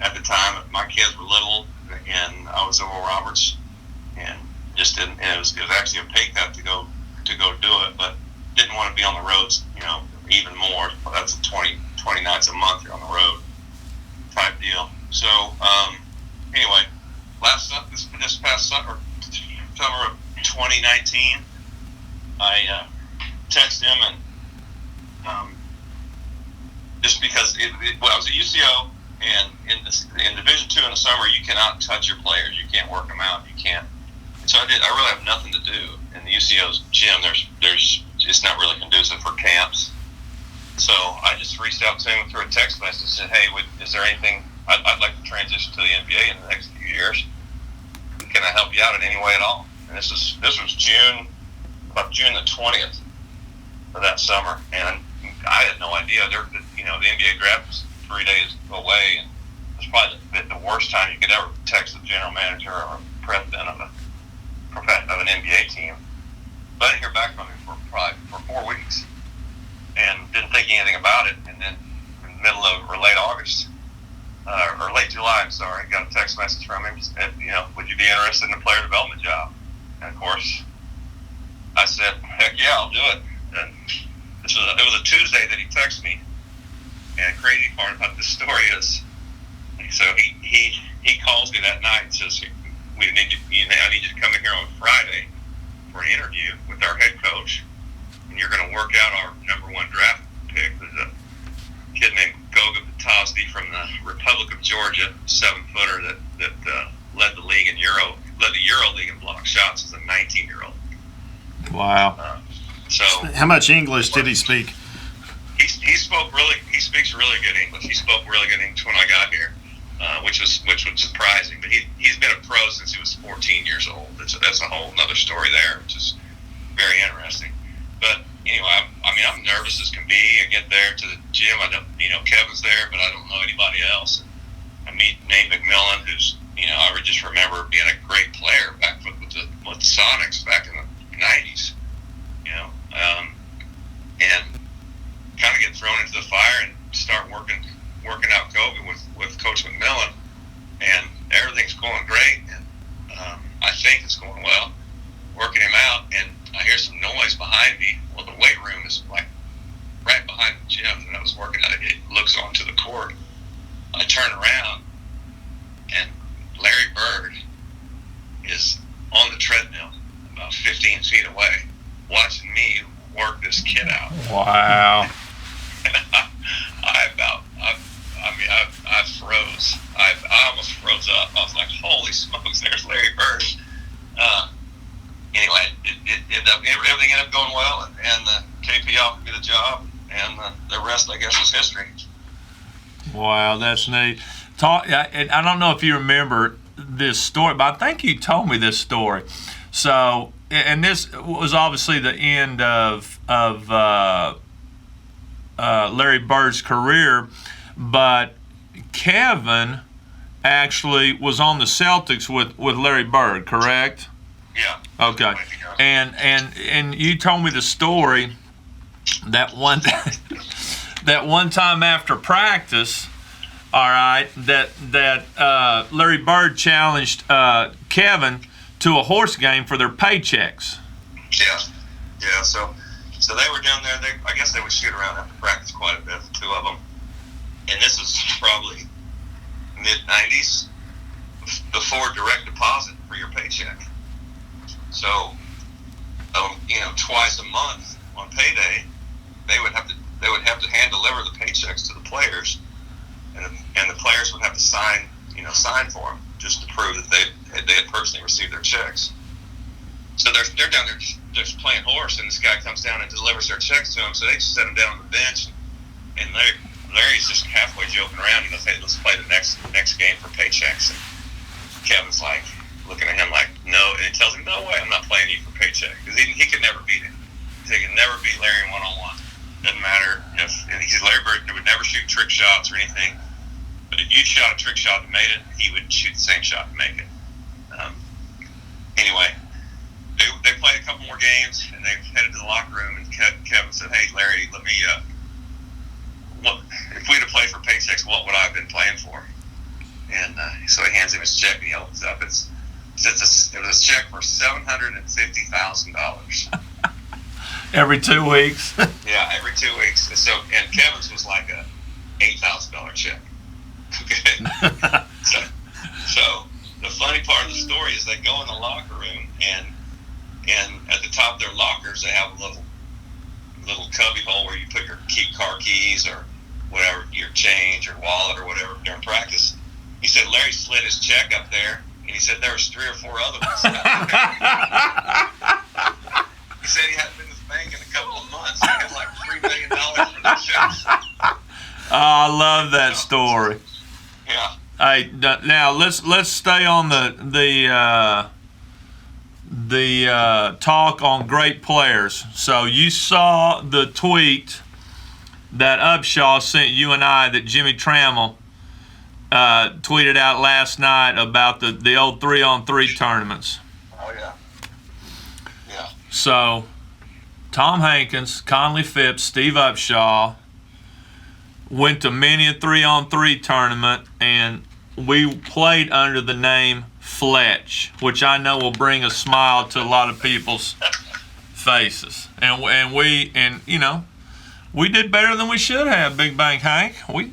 At the time, my kids were little, and I was over Roberts, and just didn't. And it was actually a pay cut to go do it, but didn't want to be on the roads, even more. That's 20 nights a month you're on the road type deal. So anyway, this past summer of 2019, I texted him and just because I was at UCO. And in Division II in the summer, you cannot touch your players. You can't work them out. You can't. And so I really have nothing to do. In the UCO's gym, it's not really conducive for camps. So I just reached out to him through a text message and said, hey, is there anything, I'd like to transition to the NBA in the next few years. Can I help you out in any way at all? And this was about June the 20th of that summer. And I had no idea. The NBA draft was 3 days away, and it's probably the worst time you could ever text the general manager or president of an NBA team. But I didn't hear back from him for 4 weeks, and didn't think anything about it. And then in the middle of or late August, or late July, I'm sorry, got a text message from him. Said, would you be interested in a player development job? And of course, I said, heck yeah, I'll do it. And it was a Tuesday that he texted me. And the crazy part about this story is, so he calls me that night and says, I need you to come in here on Friday for an interview with our head coach, and you're going to work out our number 1 draft pick. There's a kid named Goga Patosny from the Republic of Georgia, 7-footer that led the Euro League in block shots as a 19-year-old. Wow. So How much English did he speak? he speaks really good English. He spoke really good English when I got here, which was surprising. But he's been a pro since he was 14 years old. That's a whole other story there, which is very interesting. But anyway, I'm nervous as can be. I get there to the gym. I don't, Kevin's there, but I don't know anybody else. I meet Nate McMillan, who's, I would just remember being a great player back with the Sonics back in the 90s, and kind of get thrown into the fire and start working out COVID with Coach McMillan, and everything's going great, and I think it's going well, working him out, and I hear some noise behind me. Well, the weight room is like right behind the gym that I was working at. It looks onto the court. I turn around, and Larry Bird is on the treadmill about 15 feet away, watching me work this kid out. Wow. And I froze. I almost froze up. I was like, holy smokes, there's Larry Bird. Anyway, everything ended up going well, and KP offered me the job, and the rest, I guess, was history. Wow, that's neat. And I don't know if you remember this story, but I think you told me this story. So, and this was obviously the end of Larry Bird's career, but Kevin actually was on the Celtics with Larry Bird, correct? Yeah. Okay. And you told me the story that one time after practice, all right, that Larry Bird challenged Kevin to a horse game for their paychecks. Yeah. So they were down there. I guess they would shoot around after practice quite a bit, the two of them. And this was probably mid-90s, before direct deposit for your paycheck. So, twice a month on payday, they would have to hand deliver the paychecks to the players, and the players would have to sign for them just to prove that they had personally received their checks. So they're down there just playing horse, and this guy comes down and delivers their checks to them. So they just set him down on the bench, and Larry's just halfway joking around. Hey, let's play the next game for paychecks. And Kevin's like looking at him like, no, and he tells him, no way, I'm not playing you for paycheck, because he could never beat him. He could never beat Larry one-on-one. Doesn't matter if Larry Bird would never shoot trick shots or anything. But if you shot a trick shot and made it, he would shoot the same shot and make it. Anyway, they played a couple more games, and they headed to the locker room, and Kevin said, hey, Larry, let me, if we'd have played for paychecks, what would I have been playing for? And so he hands him his check, and he opens it up. It was a check for $750,000. Every 2 weeks. Yeah, every 2 weeks. And Kevin's was like a $8,000 check. Okay. So the funny part of the story is they go in the locker room, and at the top of their lockers they have a little cubby hole where you put your car keys or whatever, your change or wallet or whatever during practice. He said Larry slid his check up there, and he said there was 3 or 4 other ones. He said he hadn't been to the bank in a couple of months. He had like $3 million for those checks. I love that story. Yeah. Hey, now let's stay on the talk on great players. So you saw the tweet that Upshaw sent you and I that Jimmy Trammell tweeted out last night about the old 3-on-3 tournaments. Oh yeah. Yeah. So Tom Hankins, Conley, Phipps, Steve Upshaw went to many a 3-on-3 tournament, and we played under the name Fletch, which I know will bring a smile to a lot of people's faces. And we did better than we should have, Big Bank Hank. We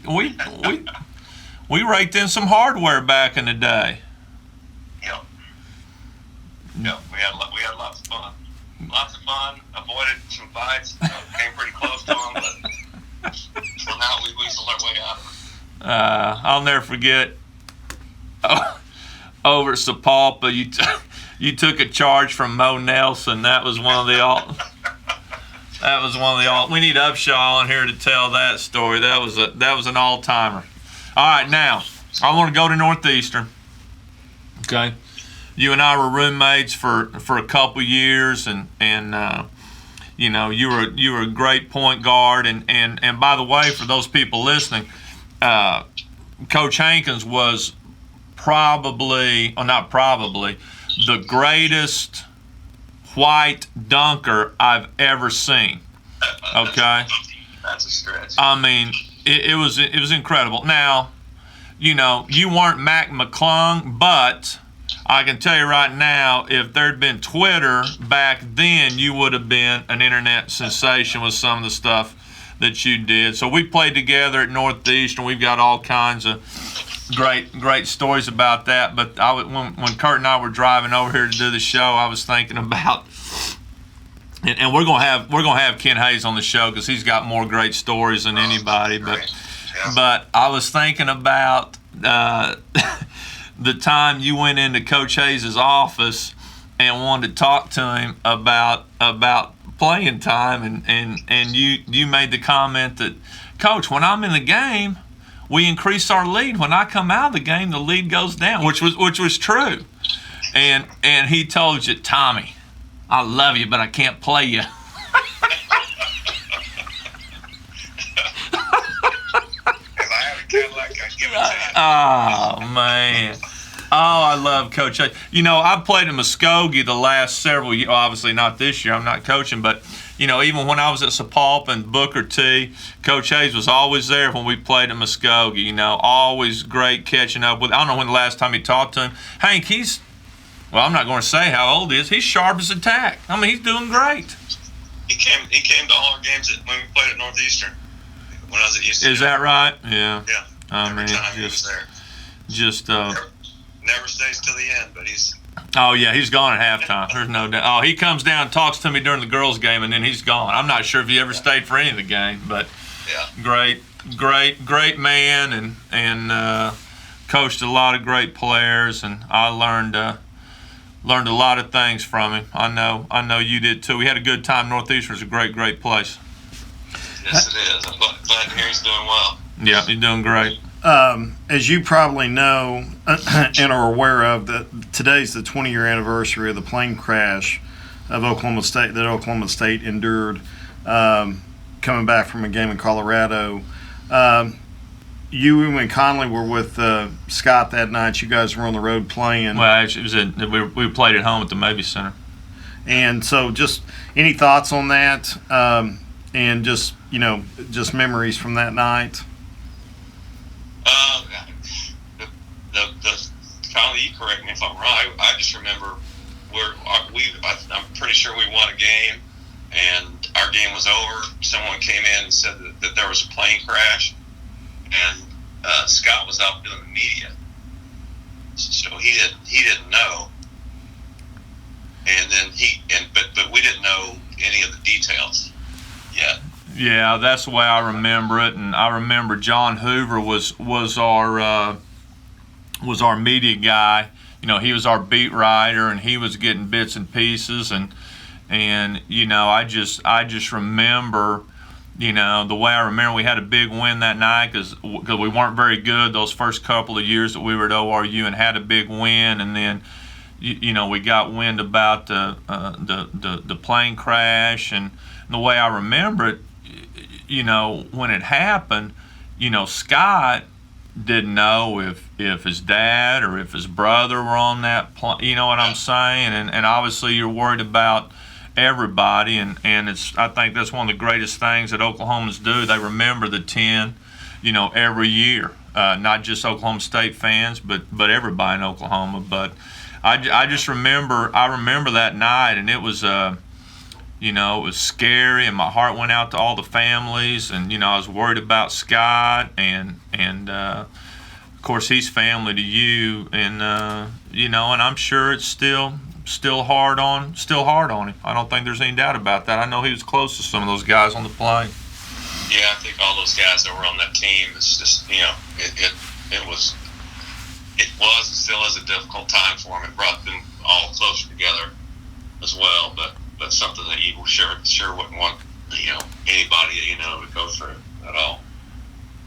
raked in some hardware back in the day. Yep. Yep. We had lots of fun. Avoided some fights. Came pretty close to them, but somehow we weaseled our way out of it. I'll never forget over at Sapulpa, you took a charge from Mo Nelson. That was one of the all. That was one of the all. We need Upshaw on here to tell that story. That was an all timer. All right, now I want to go to Northeastern. Okay, you and I were roommates for a couple years, and you know, you were a great point guard, and by the way, for those people listening, Coach Hankins was the greatest white dunker I've ever seen. Okay, that's a stretch. I mean, it was incredible. Now, you know, you weren't Mac McClung, but I can tell you right now, if there'd been Twitter back then, you would have been an internet sensation with some of the stuff that you did. So we played together at Northeastern. We've got all kinds of great stories about that. But when Curt and I were driving over here to do the show, I was thinking about, and we're gonna have Ken Hayes on the show because he's got more great stories than anybody. But I was thinking about the time you went into Coach Hayes' office and wanted to talk to him about playing time, and you made the comment that, Coach, when I'm in the game, we increase our lead. When I come out of the game, the lead goes down, which was true. And he told you, Tommy, I love you, but I can't play you. Oh, man. Oh, I love Coach Hayes. You know, I played in Muskogee the last several years. Obviously not this year. I'm not coaching. But, you know, even when I was at Sapulpa and Booker T, Coach Hayes was always there when we played at Muskogee. You know, always great catching up with. I don't know when the last time you talked to him. Hank, well, I'm not going to say how old he is. He's sharp as a tack. I mean, he's doing great. He came to all our games when we played at Northeastern. When I was at UCF. Is that right? Yeah. Yeah. Every time he was there. Never stays till the end, but he's. Oh yeah, he's gone at halftime. There's no doubt. Oh, he comes down and talks to me during the girls' game, and then he's gone. I'm not sure if he ever stayed for any of the game, but yeah. Great man, and coached a lot of great players, and I learned a lot of things from him. I know you did too. We had a good time. Northeastern's a great place. Yes, it is. I'm glad to hear he's doing well. Yeah, he's doing great. As you probably know and are aware of, that today's the 20-year anniversary of the plane crash of Oklahoma State that Oklahoma State endured coming back from a game in Colorado. You and Conley were with Scott that night. You guys were on the road playing. Well, actually, we played at home at the Mabee Center. And so, just any thoughts on that, and just memories from that night. Conley, you correct me if I'm wrong. I just remember I'm pretty sure we won a game, and our game was over. Someone came in and said that there was a plane crash, and Scott was out doing the media, so he didn't know. And then but we didn't know any of the details yet. Yeah, that's the way I remember it, and I remember John Hoover was our media guy. You know, he was our beat writer, and he was getting bits and pieces, and you know, I just remember, you know, the way I remember we had a big win that night because we weren't very good those first couple of years that we were at ORU, and had a big win, and then you know, we got wind about the plane crash, and the way I remember it, you know, when it happened, you know, Scott didn't know if his dad or if his brother were on that plane. You know what I'm saying? And obviously you're worried about everybody, and I think that's one of the greatest things that Oklahomans do. They remember the 10, you know, every year. Not just Oklahoma State fans, but everybody in Oklahoma. But I just remember that night, and it was you know, it was scary, and my heart went out to all the families, and you know, I was worried about Scott, and of course he's family to you, and you know, and I'm sure it's still hard on him. I don't think there's any doubt about that. I know he was close to some of those guys on the plane. Yeah, I think all those guys that were on that team, it's just, you know, it was and still is a difficult time for them. It brought them all closer together as well. But something that you sure wouldn't want anybody to go through at all.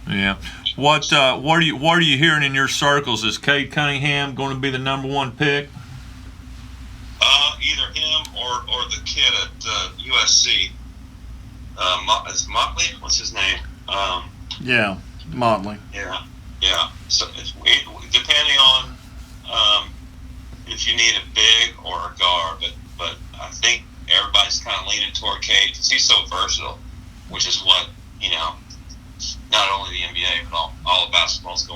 Yeah. What are you hearing in your circles? Is Cade Cunningham going to be the number one pick? Either him or the kid at USC. Is Motley? What's his name? Yeah, Motley. Yeah. So depending on if you need a big or a guard, but I think everybody's kind of leaning toward Cade because he's so versatile, which is what not only the NBA but all of basketball is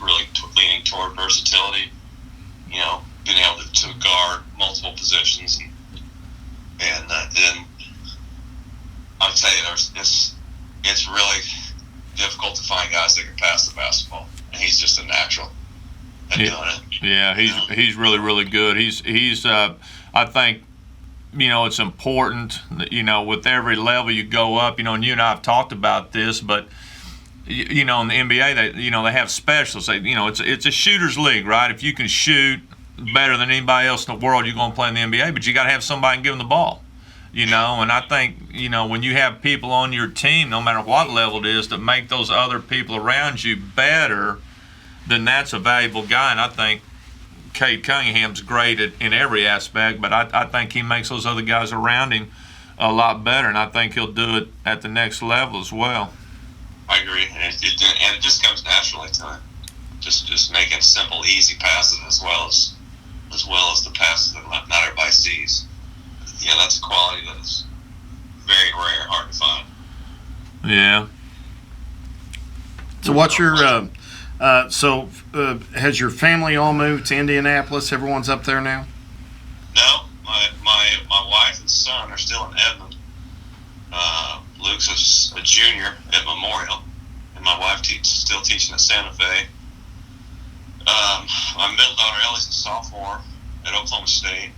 really leaning toward versatility. Being able to guard multiple positions, and then I'll tell you, it's really difficult to find guys that can pass the basketball, and he's just a natural at doing it. Yeah, he's really, really good. He's I think it's important that, with every level you go up, and you and I have talked about this, but in the NBA they have specialists. It's a shooter's league, right? If you can shoot better than anybody else in the world, you're going to play in the NBA, but you got to have somebody and give them the ball. And I think, when you have people on your team, no matter what level it is, that make those other people around you better, then that's a valuable guy. And I think Cade Cunningham's great in every aspect, but I think he makes those other guys around him a lot better, and I think he'll do it at the next level as well. I agree, and it just comes naturally to him. Just making simple, easy passes as well as the passes that not everybody sees. Yeah, that's a quality that is very rare, hard to find. Yeah. So what's your has your family all moved to Indianapolis? Everyone's up there now? No, my wife and son are still in Edmond. Luke's a junior at Memorial, and my wife still teaching at Santa Fe. My middle daughter Ellie's a sophomore at Oklahoma State,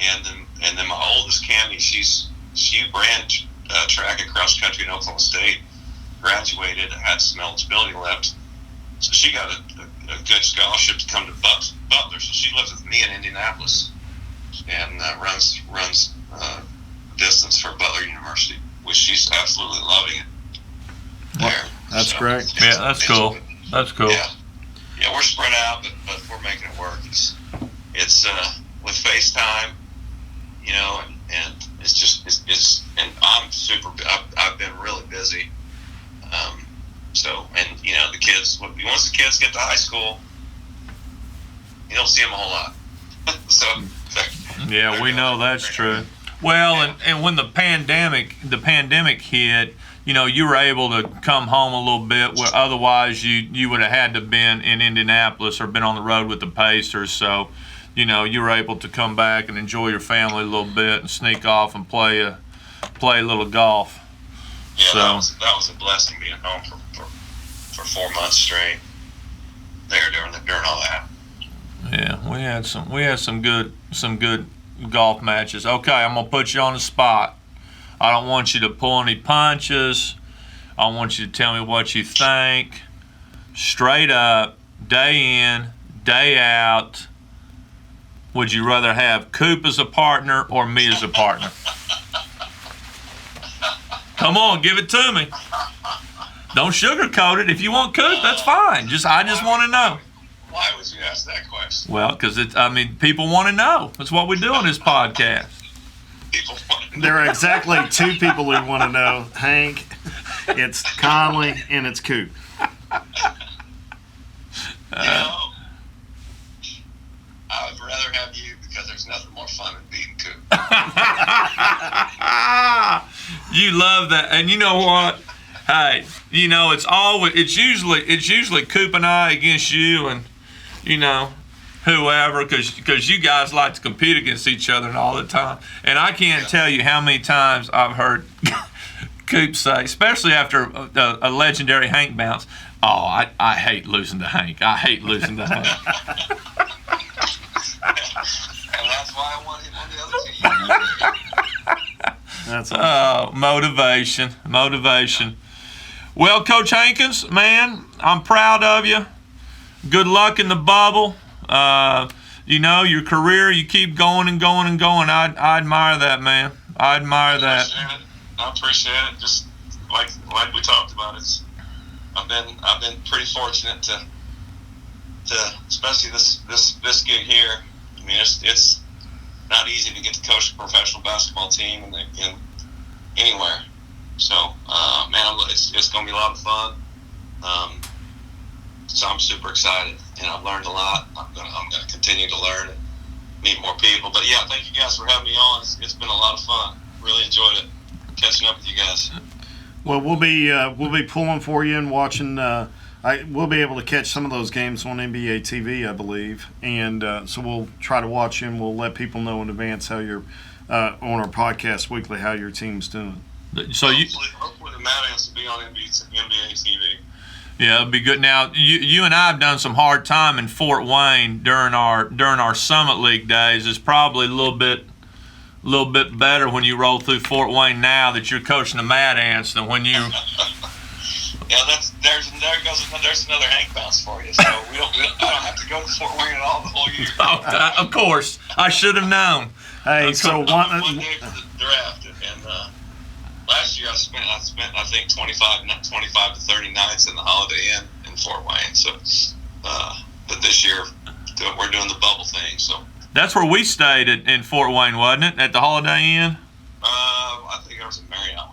and then my oldest Candy, she ran track and cross country in Oklahoma State, graduated, had some eligibility left, so she got a good scholarship to come to Butler. So she lives with me in Indianapolis, and runs distance for Butler University, which she's absolutely loving it. There, that's great. Yeah, that's cool. That's cool. Yeah, we're spread out, but we're making it work. It's with FaceTime, and it's and I'm super. I've been really busy. The kids. Once the kids get to high school, you don't see them a whole lot. Yeah, we know that's true. Well, and when the pandemic hit, you were able to come home a little bit where otherwise you would have had to been in Indianapolis or been on the road with the Pacers. So, you were able to come back and enjoy your family a little bit and sneak off and play a little golf. Yeah, so that was a blessing being home for 4 months straight. There during all that. Yeah, we had some good golf matches. Okay, I'm gonna put you on the spot. I don't want you to pull any punches. I want you to tell me what you think. Straight up, day in, day out. Would you rather have Coop as a partner or me as a partner? Come on, give it to me. Don't sugarcoat it. If you want Coop, that's fine. I just want to know. Why would you ask that question? Well, because people want to know. That's what we do on this podcast. There are exactly two people who want to know, Hank. It's Conley and it's Curt. I would rather have you because there's nothing more fun than beating Curt. You love that, and you know what? Hey, it's usually Coop and I against you, and whoever, because you guys like to compete against each other and all the time. And I can't tell you how many times I've heard Coop say, especially after a legendary Hank bounce, "Oh, I hate losing to Hank. I hate losing to Hank." And that's why I want him on the other team. That's awesome. Motivation. Well, Coach Hankins, man, I'm proud of you. Good luck in the bubble. your career, you keep going and going and going. I admire that, man. I admire that. I appreciate it. Just like we talked about, I've been pretty fortunate to especially this gig here. I mean, it's not easy to get to coach a professional basketball team in anywhere. So, man, it's going to be a lot of fun. So I'm super excited, and I've learned a lot. I'm going to continue to learn and meet more people. But yeah, thank you guys for having me on. It's been a lot of fun. Really enjoyed it catching up with you guys. Well, we'll be pulling for you and watching. We'll be able to catch some of those games on NBA TV, I believe, and so we'll try to watch you, and we'll let people know in advance how you're on our podcast weekly how your team's doing. So hopefully the Maddox will be on NBA TV. Yeah, it'll be good. Now, you and I have done some hard time in Fort Wayne during our Summit League days. It's probably a little bit better when you roll through Fort Wayne now that you're coaching the Mad Ants than when you. Yeah, there's another Hank bounce for you. So I don't have to go to Fort Wayne at all the whole year. Oh, of course, I should have known. Hey, so one day for the draft, and last year I spent I think 25 to 30 nights in the Holiday Inn in Fort Wayne. So, but this year we're doing the bubble thing. So that's where we stayed in Fort Wayne, wasn't it? At the Holiday Inn. I think I was in Marriott.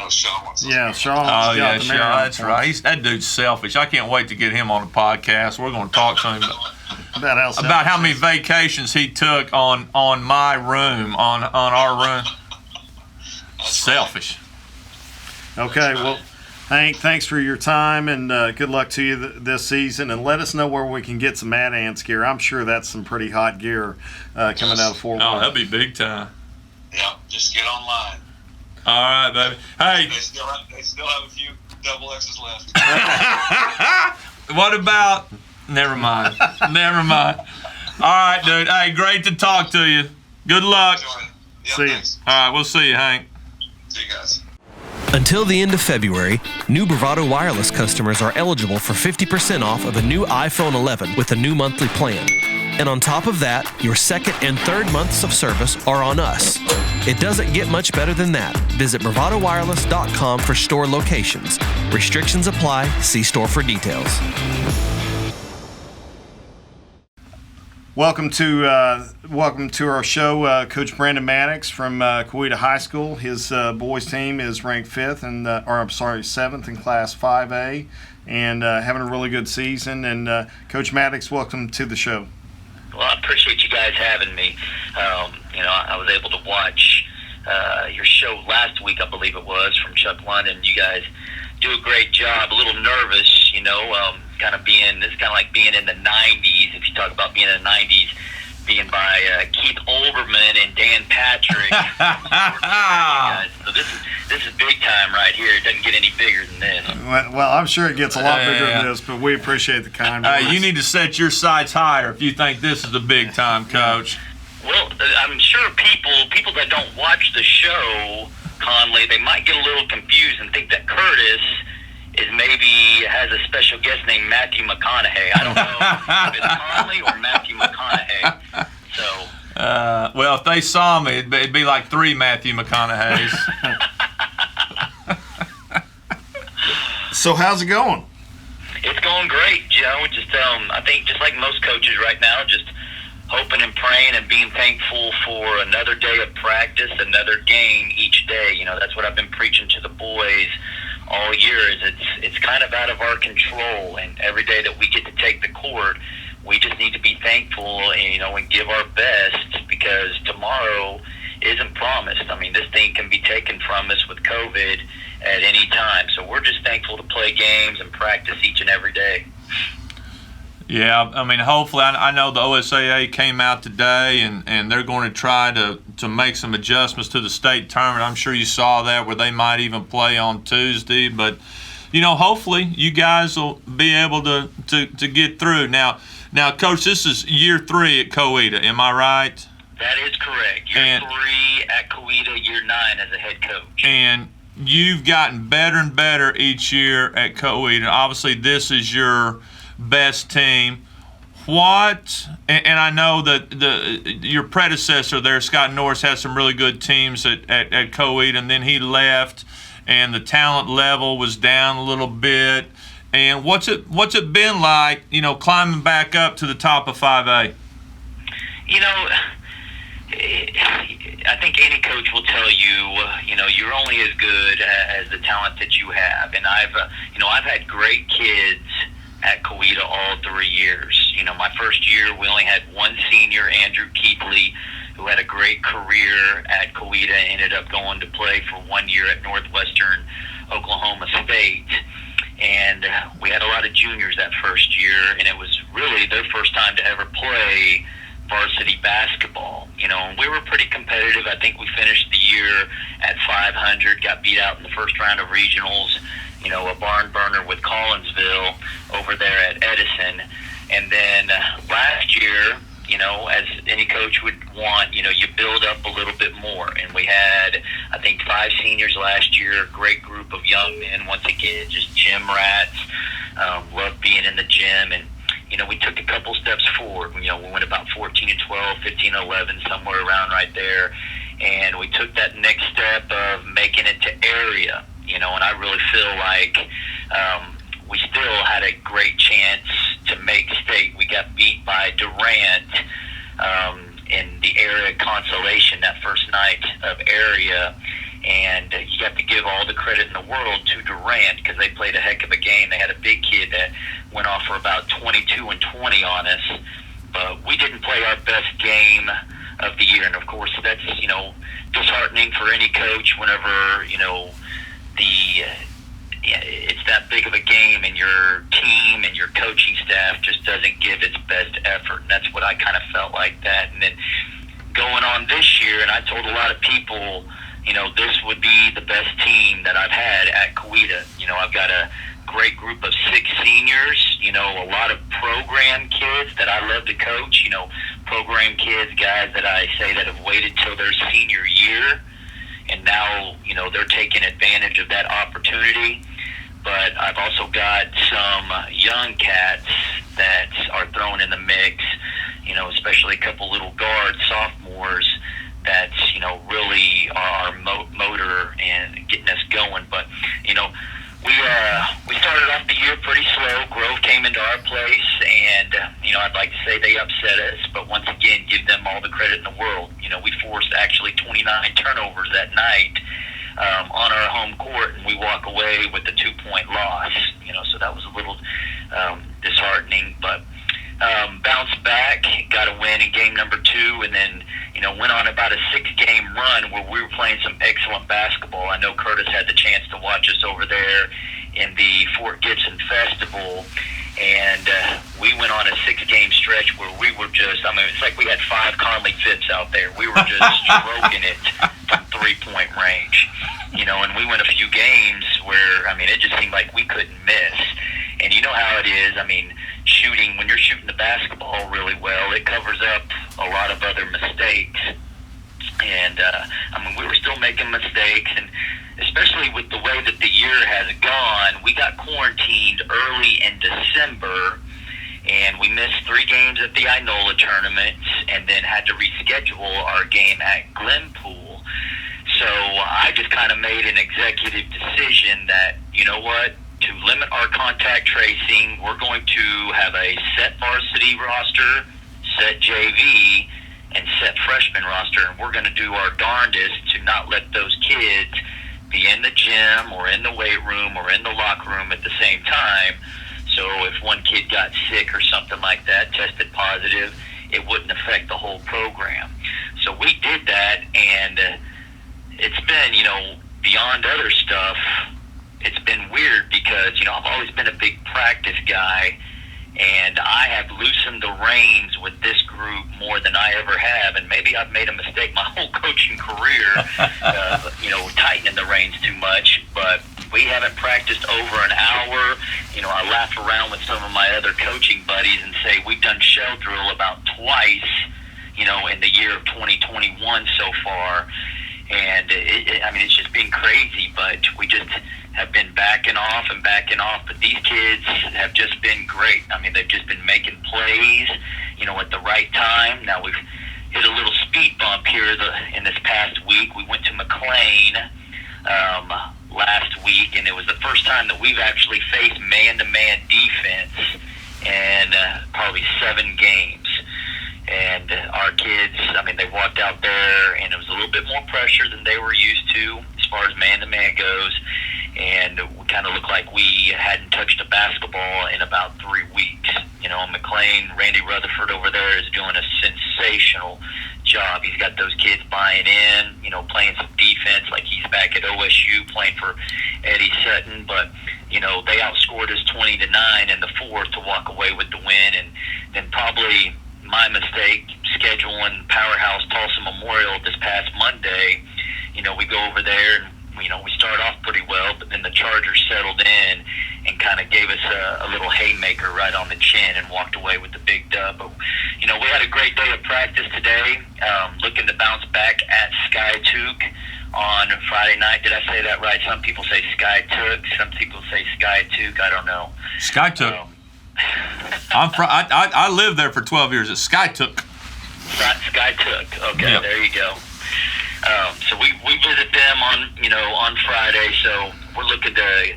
Sean wants. Yeah, Sean. Oh yeah, Sean. That's right. That dude's selfish. I can't wait to get him on the podcast. We're going to talk to him about how many vacations he took on my room, on our room. Selfish. Okay, well, Hank, thanks for your time, and good luck to you this season. And let us know where we can get some Mad Ants gear. I'm sure that's some pretty hot gear coming out of Fort Wayne. Oh, that'd be big time. Yeah, just get online. All right, baby. Hey. They still have a few double X's left. What about? Never mind. Never mind. All right, dude. Hey, great to talk to you. Good luck. Yeah, see you. Thanks. All right, we'll see you, Hank. See you guys. Until the end of February, new Bravado Wireless customers are eligible for 50% off of a new iPhone 11 with a new monthly plan. And on top of that, your second and third months of service are on us. It doesn't get much better than that. Visit bravadowireless.com for store locations. Restrictions apply. See store for details. Welcome to our show, Coach Brandon Maddox from Coweta High School. His boys team is ranked seventh in Class 5A, and having a really good season. And Coach Maddox, welcome to the show. Well, I appreciate you guys having me. I was able to watch your show last week, I believe it was, from Chuck London. You guys do a great job. A little nervous, this is kind of like being in the 90s. If you talk about being in the 90s, being by Keith Olbermann and Dan Patrick. So this is big time right here. It doesn't get any bigger than this. Well, I'm sure it gets a lot bigger than this, but we appreciate the kind words. You need to set your sights higher if you think this is a big time, Coach. Well, I'm sure people that don't watch the show, Conley, they might get a little confused and think that Curtis has a special guest named Matthew McConaughey. I don't know if it's Conley or Matthew McConaughey. So. Well, if they saw me, it'd be like 3 Matthew McConaughey's. So how's it going? It's going great, Joe. I think just like most coaches right now, just hoping and praying and being thankful for another day of practice, another game each day. That's what I've been preaching to the boys all year. It's kind of out of our control, and every day that we get to take the court, we just need to be thankful and give our best, because tomorrow isn't promised. I mean, this thing can be taken from us with COVID at any time. So we're just thankful to play games and practice each and every day. Yeah, I mean, hopefully, I know the OSAA came out today, and they're going to try to make some adjustments to the state tournament. I'm sure you saw that, where they might even play on Tuesday. But, hopefully you guys will be able to get through. Now, Coach, this is year 3 at Coweta, am I right? That is correct. Year 3 at Coweta, year 9 as a head coach. And you've gotten better and better each year at Coweta. Obviously, this is your best team. what, and I know that your predecessor there, Scott Norris, had some really good teams at Coweta, and then he left, and the talent level was down a little bit. And what's it been like, climbing back up to the top of 5A? I think any coach will tell you, you're only as good as the talent that you have. And I've had great kids at Coweta all 3 years. My first year, we only had one senior, Andrew Keithley, who had a great career at Coweta, ended up going to play for 1 year at Northwestern Oklahoma State. And we had a lot of juniors that first year, and it was really their first time to ever play varsity basketball. And we were pretty competitive. I think we finished the year at 500, got beat out in the first round of regionals, a barn burner with Collinsville over there at Edison. And then last year, as any coach would want, you build up a little bit more. And we had, I think, 5 seniors last year, a great group of young men, once again, just gym rats, love being in the gym. And, we took a couple steps forward. We went about 14-12, 15-11, somewhere around right there. And we took that next step of making it to area, and I really feel like we still had a great chance to make state. We got beat by Durant in the area consolation that first night of area. And you have to give all the credit in the world to Durant because they played a heck of a game. They had a big kid that went off for about 22 and 20 on us. But we didn't play our best game of the year. And, of course, that's, disheartening for any coach whenever, it's that big of a game and your team and your coaching staff just doesn't give its best effort. And that's what I kind of felt like that. And then going on this year, and I told a lot of people, this would be the best team that I've had at Coweta. I've got a great group of 6 seniors, a lot of program kids that I love to coach, program kids, guys that I say that have waited till their senior year. And now, they're taking advantage of that opportunity. But I've also got some young cats that are thrown in the mix, especially a couple little guards, sophomores, that's, really are motor and getting us going. But, we started off the year pretty slow. Grove came into our place, and, I'd like to say they upset us. But once again, give them all the credit in the world. We forced actually 29 turnovers that night on our home court, and we walk away with a 2-point loss. So that was a little disheartening, but bounced back, got a win in game number 2, and then went on about a 6-game run where we were playing some excellent basketball. I know Curtis had the chance to watch us over there in the Fort Gibson Festival, and we went on a 6-game stretch where we were just, it's like we had 5 Conley Phipps out there. We were just stroking it from 3-point range, and we went a few games where, it just seemed like we couldn't miss. And you know how it is, shooting, when you're shooting the basketball really well, it covers up a lot of other mistakes. And, we were still making mistakes, and especially with the way that the year has gone, we got quarantined early in December, and we missed 3 games at the Inola tournament, and then had to reschedule our game at Glenpool. So I just kind of made an executive decision that, to limit our contact tracing, we're going to have a set varsity roster, set JV, and set freshman roster, and we're going to do our darndest to not let those kids be in the gym or in the weight room or in the locker room at the same time. So if one kid got sick or something like that, tested positive, it wouldn't affect the whole program. So we did that, and it's been, beyond other stuff, it's been weird because, I've always been a big practice guy, and I have loosened the reins with this group more than I ever have, and maybe I've made a mistake my whole coaching career, tightening the reins too much, but we haven't practiced over an hour. I laugh around with some of my other coaching buddies and say we've done shell drill about twice, in the year of 2021 so far. And I mean, it's just been crazy, but we just have been backing off and backing off. But these kids have just been great. I mean, they've just been making plays, at the right time. Now we've hit a little speed bump here in this past week. We went to McLean last week, and it was the first time that we've actually faced man-to-man defense in probably 7 games. And our kids, I mean, they walked out there, and it was a little bit more pressure than they were used to as far as man-to-man goes. And we kind of looked like we hadn't touched a basketball in about 3 weeks. McLean, Randy Rutherford over there is doing a sensational job. He's got those kids buying in, playing some defense like he's back at OSU playing for Eddie Sutton. But, they outscored us 20-9 in the fourth to walk away with the win. And then probably my mistake scheduling Powerhouse Tulsa Memorial this past Monday. We go over there and we start off pretty well, but then the Chargers settled in and kind of gave us a little haymaker right on the chin and walked away with the big dub. But, we had a great day of practice today, looking to bounce back at Skytook on Friday night. Did I say that right? Some people say Skytook, some people say Skytook. I don't know. Skytook. I lived there for 12 years. It's Skytook. Skytook. Okay, Yep. There you go. So we visit them on Friday. So we're looking to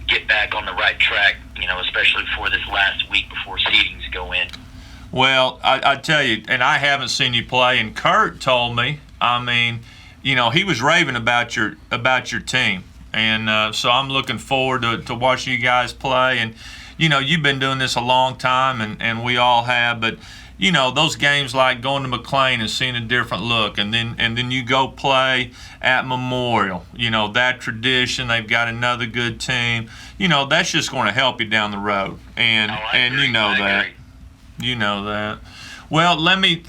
get back on the right track, especially for this last week before seedings go in. Well, I tell you, and I haven't seen you play, and Curt told me, he was raving about your team. And so I'm looking forward to watching you guys play. And, you've been doing this a long time, and we all have, but those games like going to McLean and seeing a different look, and then you go play at Memorial. That tradition, they've got another good team. That's just going to help you down the road, and Agree. You know that. Well, let me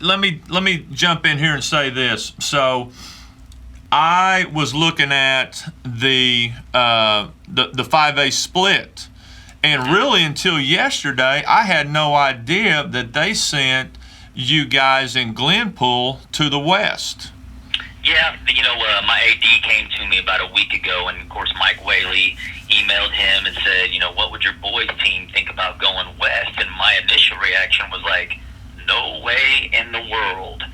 jump in here and say this. So, I was looking at the 5A split. And really, until yesterday, I had no idea that they sent you guys in Glenpool to the West. Yeah, my AD came to me about a week ago, and of course Mike Whaley emailed him and said, what would your boys team think about going west? And my initial reaction was like, no way in the world.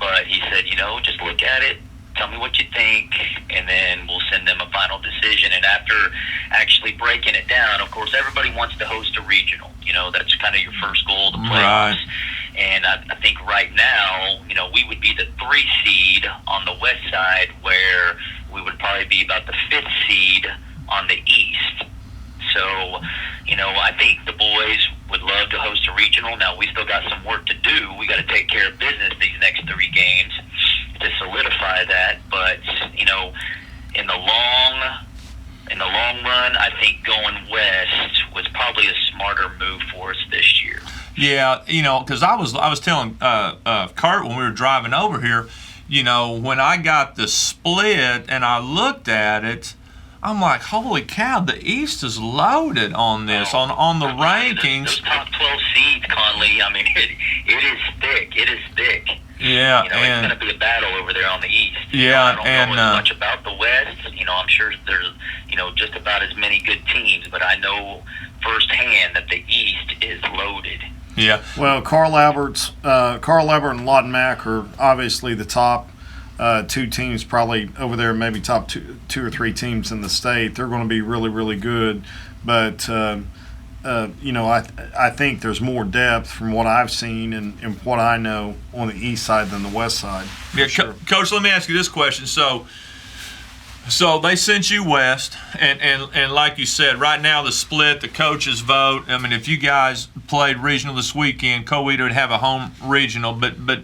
But he said, just look at it, tell me what you think, and then we'll send them a final decision. And after actually breaking it down, of course, everybody wants to host a regional. That's kind of your first goal, the playoffs. Right. And I think right now, we would be the 3 seed on the west side, where we would probably be about the 5th seed on the east. So, I think the boys would love to host a regional. Now, we still got some work to do. We got to take care of business these next 3 games to solidify that. But, in the long run, I think going west was probably a smarter move for us this year. Yeah, because I was telling Curt when we were driving over here, when I got the split and I looked at it, I'm like, holy cow, the East is loaded on this, on the rankings. Those top 12 seeds, Conley, I mean, it is thick. It is thick. Yeah, it's going to be a battle over there on the East. Yeah, I don't know as much about the West. I'm sure there's, just about as many good teams, but I know firsthand that the East is loaded. Yeah. Well, Carl Albert and Lawton Mack are obviously the top 2 teams, probably over there, maybe top two or 3 teams in the state. They're going to be really, really good. But, I think there's more depth from what I've seen and what I know on the east side than the west side. Yeah, Sure. Coach, let me ask you this question. So they sent you west, and like you said, right now the split, the coaches vote. I mean, if you guys played regional this weekend, Coweta would have a home regional. But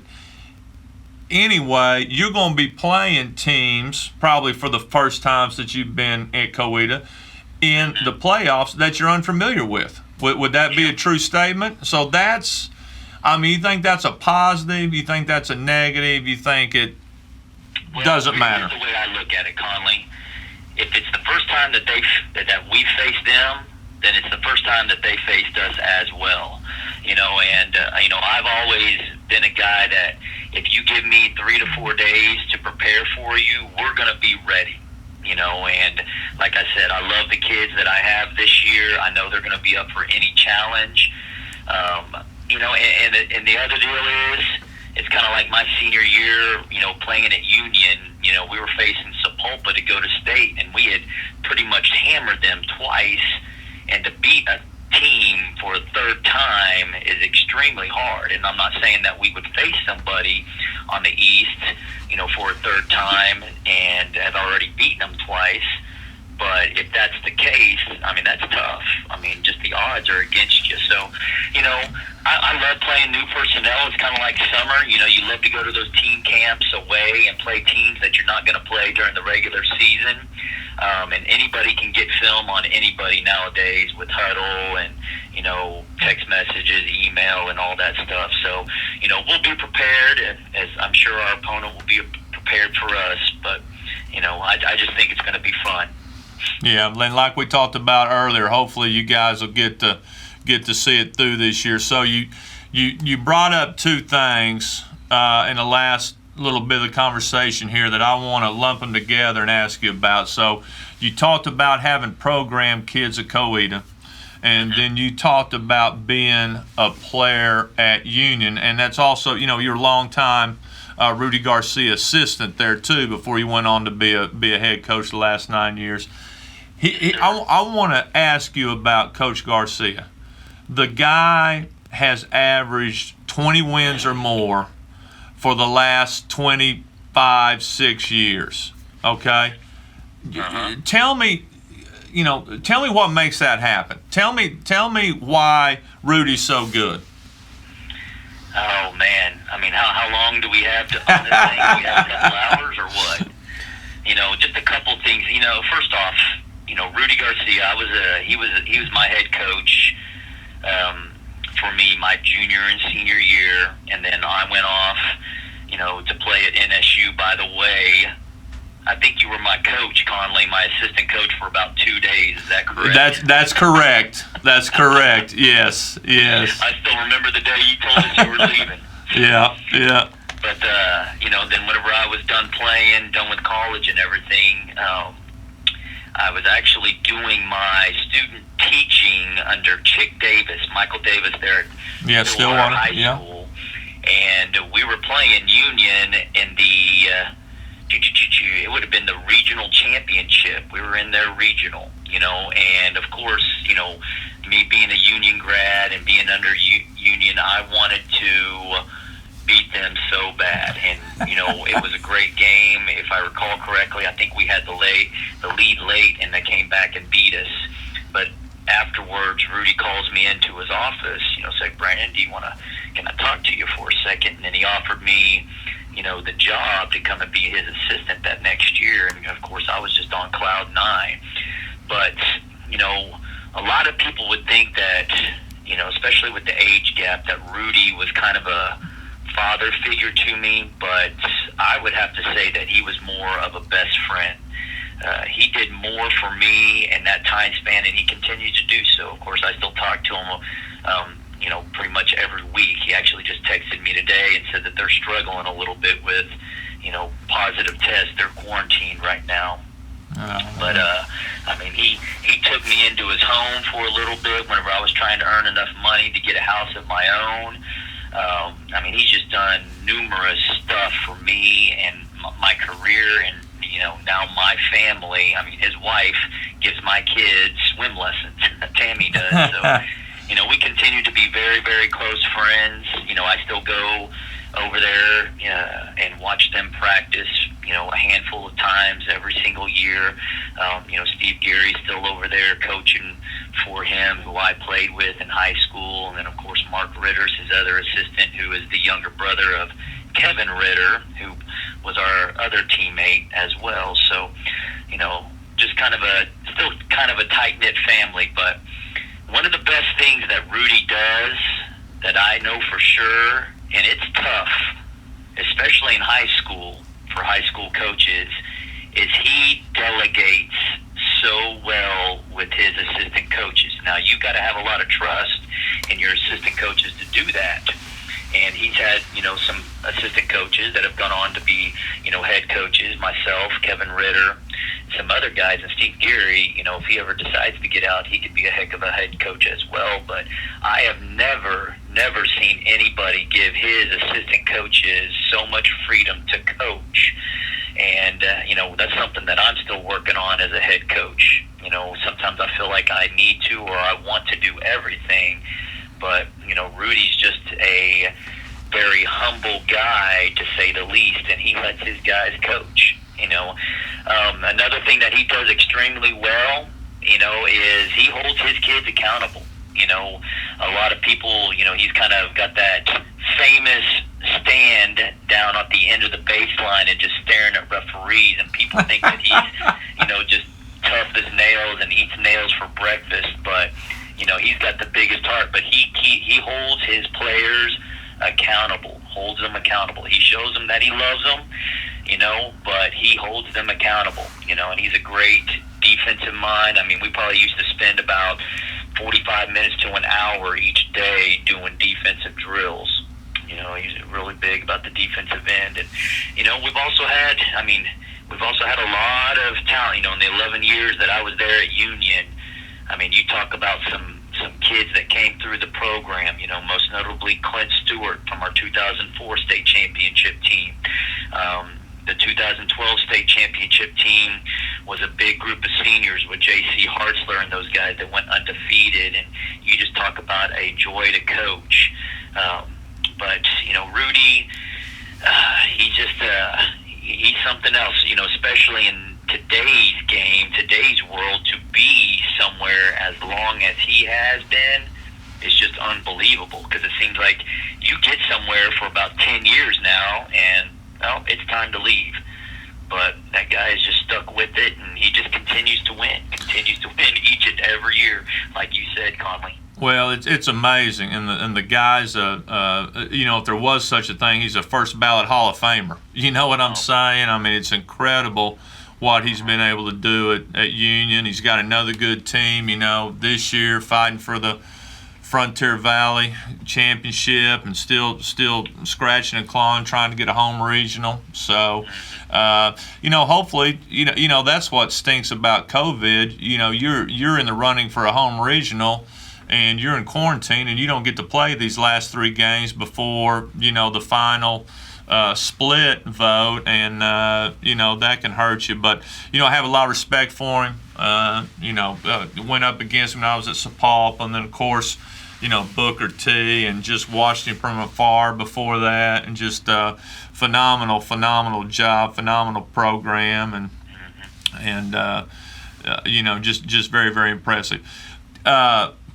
anyway, you're going to be playing teams probably for the first time since you've been at Coweta in the playoffs that you're unfamiliar with. Would that be a true statement? So you think that's a positive? You think that's a negative? You think it doesn't matter? Here's the way I look at it, Conley. If it's the first time that we faced them, then it's the first time that they faced us as well. And I've always been a guy that if you give me 3 to 4 days to prepare for you, we're going to be ready. And like I said, I love the kids that I have this year. I know they're going to be up for any challenge. And the other deal is, it's kind of like my senior year, playing at Union. We were facing Sepulpa to go to state, and we had pretty much hammered them twice. And to beat a team for a third time is extremely hard. And I'm not saying that we would face somebody on the East, for a third time and have already beaten them twice. But if that's the case, that's tough. Just the odds are against you. So, I love playing new personnel. It's kind of like summer. You love to go to those team camps away and play teams that you're not going to play during the regular season. And anybody can get film on anybody nowadays with Huddle and, text messages, email, and all that stuff. So, we'll be prepared, as I'm sure our opponent will be prepared for us. But, I just think it's going to be fun. Yeah, and like we talked about earlier, hopefully you guys will get to see it through this year. So you brought up two things in the last little bit of the conversation here that I want to lump them together and ask you about. So you talked about having programmed kids at Coweta, and then you talked about being a player at Union, and that's also, your longtime Rudy Garcia assistant there too before you went on to be a head coach the last 9 years. I want to ask you about Coach Garcia. The guy has averaged 20 wins or more for the last 6 years. Okay? Tell me what makes that happen. Tell me why Rudy's so good. Oh man, how long do we have to on this thing? Do we have a couple hours or what? Just a couple things. First off, Rudy Garcia, he was my head coach for me my junior and senior year, and then I went off, to play at NSU. By the way, I think you were my coach, Conley, my assistant coach, for about 2 days. Is that correct? That's correct. That's correct. Yes. I still remember the day you told us you were leaving. Yeah. But then whenever I was done with college and everything, I was actually doing my student teaching under Michael Davis there at Stillwater High School. And we were playing Union in the it would have been the regional championship. We were in their regional, and of course, me being a Union grad and being under Union, I wanted to beat them so bad. And, it was a great game. If I recall correctly, I think we had the lead late, and they came back and beat us. But afterwards, Rudy calls me into his office, said, "Brandon, can I talk to you for a second?" And then he offered me, the job to come and be his assistant that next year. And of course, I was just on cloud 9. But, a lot of people would think that, especially with the age gap, that Rudy was kind of a father figure to me. But I would have to say that he was more of a best friend. He did more for me in that time span, and he continues to do so. Of course, I still talk to him, pretty much every week. He actually just texted me today and said that they're struggling a little bit with, positive tests. They're quarantined right now. But, he took me into his home for a little bit whenever I was trying to earn enough money to get a house of my own. He's just done numerous stuff for me and my career and, now my family. His wife gives my kids swim lessons. Tammy does. So, we continue to be very, very close friends. I still go over there and watch them practice, a handful of times every single year. Steve Gary's still over there coaching for him, who I played with in high school. And then, of course, Mark Ritter's his other assistant, who is the younger brother of Kevin Ritter, who was our other teammate as well. So, just still kind of a tight-knit family. But one of the best things that Rudy does that I know for sure, and it's tough, especially in high school, for high school coaches, is he delegates so well with his assistant coaches. Now, you've got to have a lot of trust in your assistant coaches to do that. And he's had, some assistant coaches that have gone on to be, head coaches, myself, Kevin Ritter, some other guys, and Steve Geary. If he ever decides to get out, he could be a heck of a head coach as well. But I have never seen anybody give his assistant coaches so much freedom to coach. And, that's something that I'm still working on as a head coach. Sometimes I feel like I need to, or I want to do everything. But, Rudy's just a very humble guy, to say the least, and he lets his guys coach. Another thing that he does extremely well, is he holds his kids accountable. A lot of people, he's kind of got that famous stand down at the end of the baseline and just staring at referees, and people think that he's, just tough as nails and eats nails for breakfast, but he's got the biggest heart. But he holds his players accountable, He shows them that he loves them, but he holds them accountable, and he's a great defensive mind. I mean, we probably used to spend about 45 minutes to an hour each day doing defensive drills. He's really big about the defensive end. And, we've also had a lot of talent, in the 11 years that I was there at Union. I mean, you talk about some kids that came through the program, most notably Clint Stewart from our 2004 state championship team. The 2012 state championship team was a big group of seniors with J.C. Hartzler and those guys that went undefeated, and you just talk about a joy to coach. But, Rudy, he's something else, especially in today's game, today's world. To be somewhere as long as he has been is just unbelievable, because it seems like you get somewhere for about 10 years now, and, it's time to leave. But that guy is just stuck with it, and he just continues to win each and every year, like you said, Conley. Well, it's amazing, and the guy's if there was such a thing, he's a first ballot Hall of Famer. You know what I'm saying? I mean, it's incredible what he's been able to do at Union. He's got another good team, this year fighting for the Frontier Valley Championship, and still scratching and clawing, trying to get a home regional. So, hopefully, that's what stinks about COVID. You're in the running for a home regional, and you're in quarantine, and you don't get to play these last 3 games before, the final split vote, and, that can hurt you. But, I have a lot of respect for him. Went up against him when I was at Sapulpa, and then, of course, Booker T, and just watched him from afar before that, and just phenomenal job, phenomenal program, and just very, very impressive.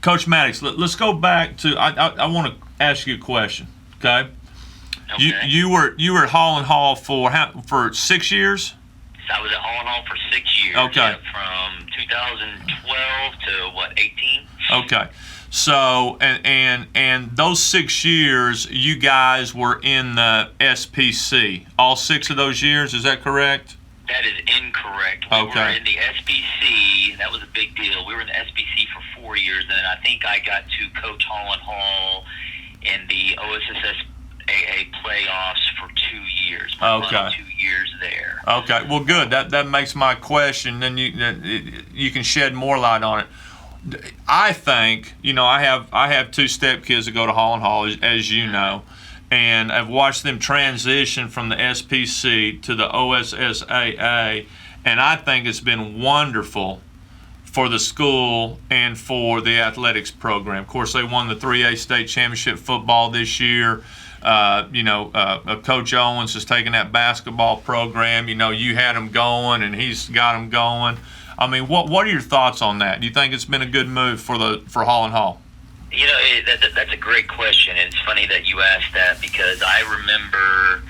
Coach Maddox, let's go back to. I want to ask you a question. Okay. You were at Hall for 6 years. I was at Hall for 6 years. Okay. From 2012 to 18. Okay. So and those 6 years, you guys were in the SPC. All 6 of those years, is that correct? That is incorrect. We were in the SPC. That was a big deal. We were in the SPC for 4 years, and then I think I got to coach Hall in the OSSAA playoffs for 2 years. My 2 years there. Okay. Well, good. That makes my question. Then you can shed more light on it. I think, I have 2 stepkids that go to Hall, as you know, and I've watched them transition from the SPC to the OSSAA, and I think it's been wonderful for the school and for the athletics program. Of course, they won the 3A state championship football this year. Coach Owens has taken that basketball program. You had them going, and he's got them going. I mean, what are your thoughts on that? Do you think it's been a good move for Hall? That's a great question, and it's funny that you asked that, because I remember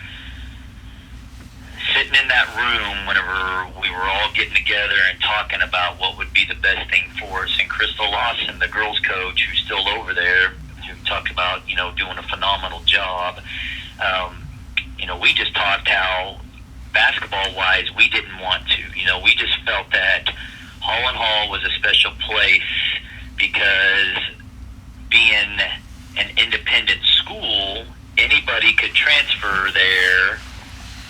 sitting in that room whenever we were all getting together and talking about what would be the best thing for us. And Crystal Lawson, the girls' coach, who's still over there, who talked about doing a phenomenal job. We just talked how, basketball-wise, we didn't want to. We just felt that Hall was a special place, because being an independent school in anybody could transfer there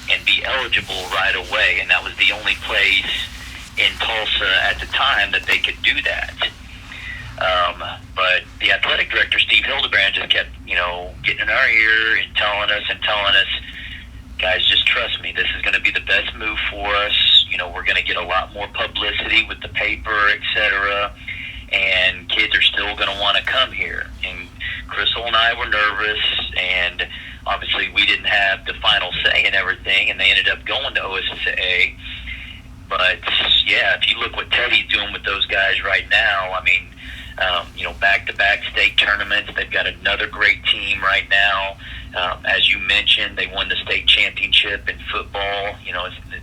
and be eligible right away, and that was the only place in Tulsa at the time that they could do that. But the athletic director, Steve Hildebrand, just kept, getting in our ear and telling us, guys, just trust me, this is going to be the best move for us. We're going to get a lot more publicity with the paper, etc., and kids are still going to want to come here. And Crystal and I were nervous, and obviously we didn't have the final say in everything, and they ended up going to OSSAA. But, yeah, if you look what Teddy's doing with those guys right now, I mean, back-to-back state tournaments. They've got another great team right now. As you mentioned, they won the state championship in football.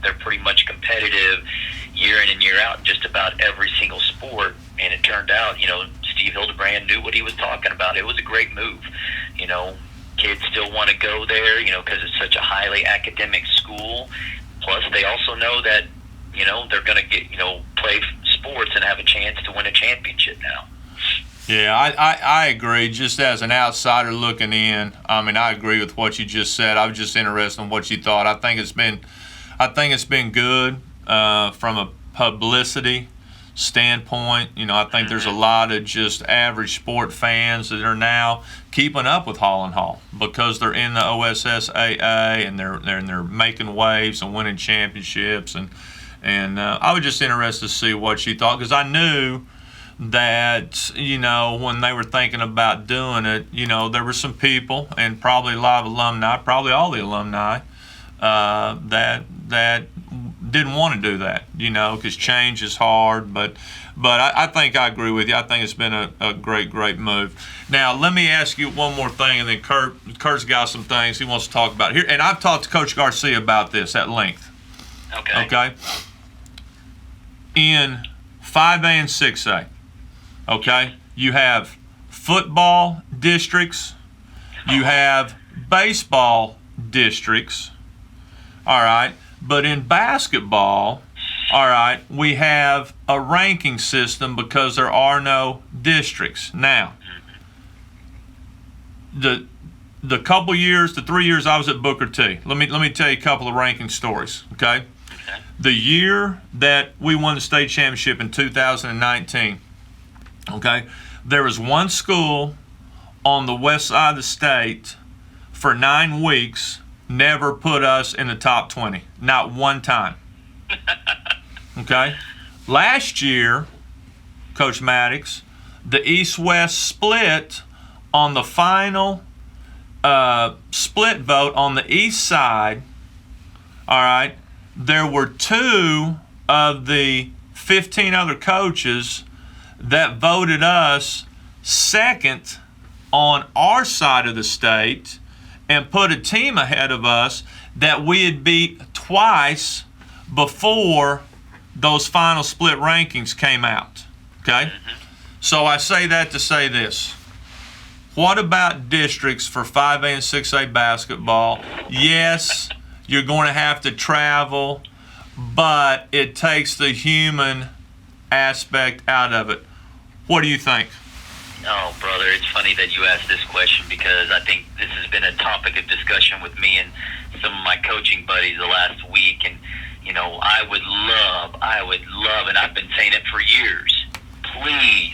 They're pretty much competitive year in and year out in just about every single sport. And it turned out, Steve Hildebrand knew what he was talking about. It was a great move. Kids still want to go there, because it's such a highly academic school. Plus, they also know that, they're going to get, play sports and have a chance to win a championship now. Yeah, I agree. Just as an outsider looking in, I agree with what you just said. I was just interested in what you thought. I think it's been good from a publicity standpoint. I think there's a lot of just average sport fans that are now keeping up with Hall and Hall because they're in the OSSAA and they're making waves and winning championships. And I was just interested to see what you thought, because I knew that, when they were thinking about doing it, there were some people, and probably a lot of alumni, probably all the alumni, that didn't want to do that, because change is hard. But I think I agree with you. I think it's been a great move. Now, let me ask you one more thing, and then Kurt's got some things he wants to talk about here. And I've talked to Coach Garcia about this at length. Okay? In 5A and 6A, okay, you have football districts, you have baseball districts, all right, but in basketball, all right, we have a ranking system because there are no districts. Now, the 3 years I was at Booker T, let me tell you a couple of ranking stories, okay? The year that we won the state championship in 2019, okay, there was one school on the west side of the state for 9 weeks never put us in the top 20, not one time. Okay? Last year, Coach Maddox, the East-West split on the final split vote on the east side, all right, there were 2 of the 15 other coaches that voted us second on our side of the state and put a team ahead of us that we had beat twice before those final split rankings came out. Okay? So I say that to say this. What about districts for 5A and 6A basketball? Yes, you're going to have to travel, but it takes the human aspect out of it. What do you think? Oh, brother, it's funny that you asked this question, because I think this has been a topic of discussion with me and some of my coaching buddies the last week. And, I would love, and I've been saying it for years, please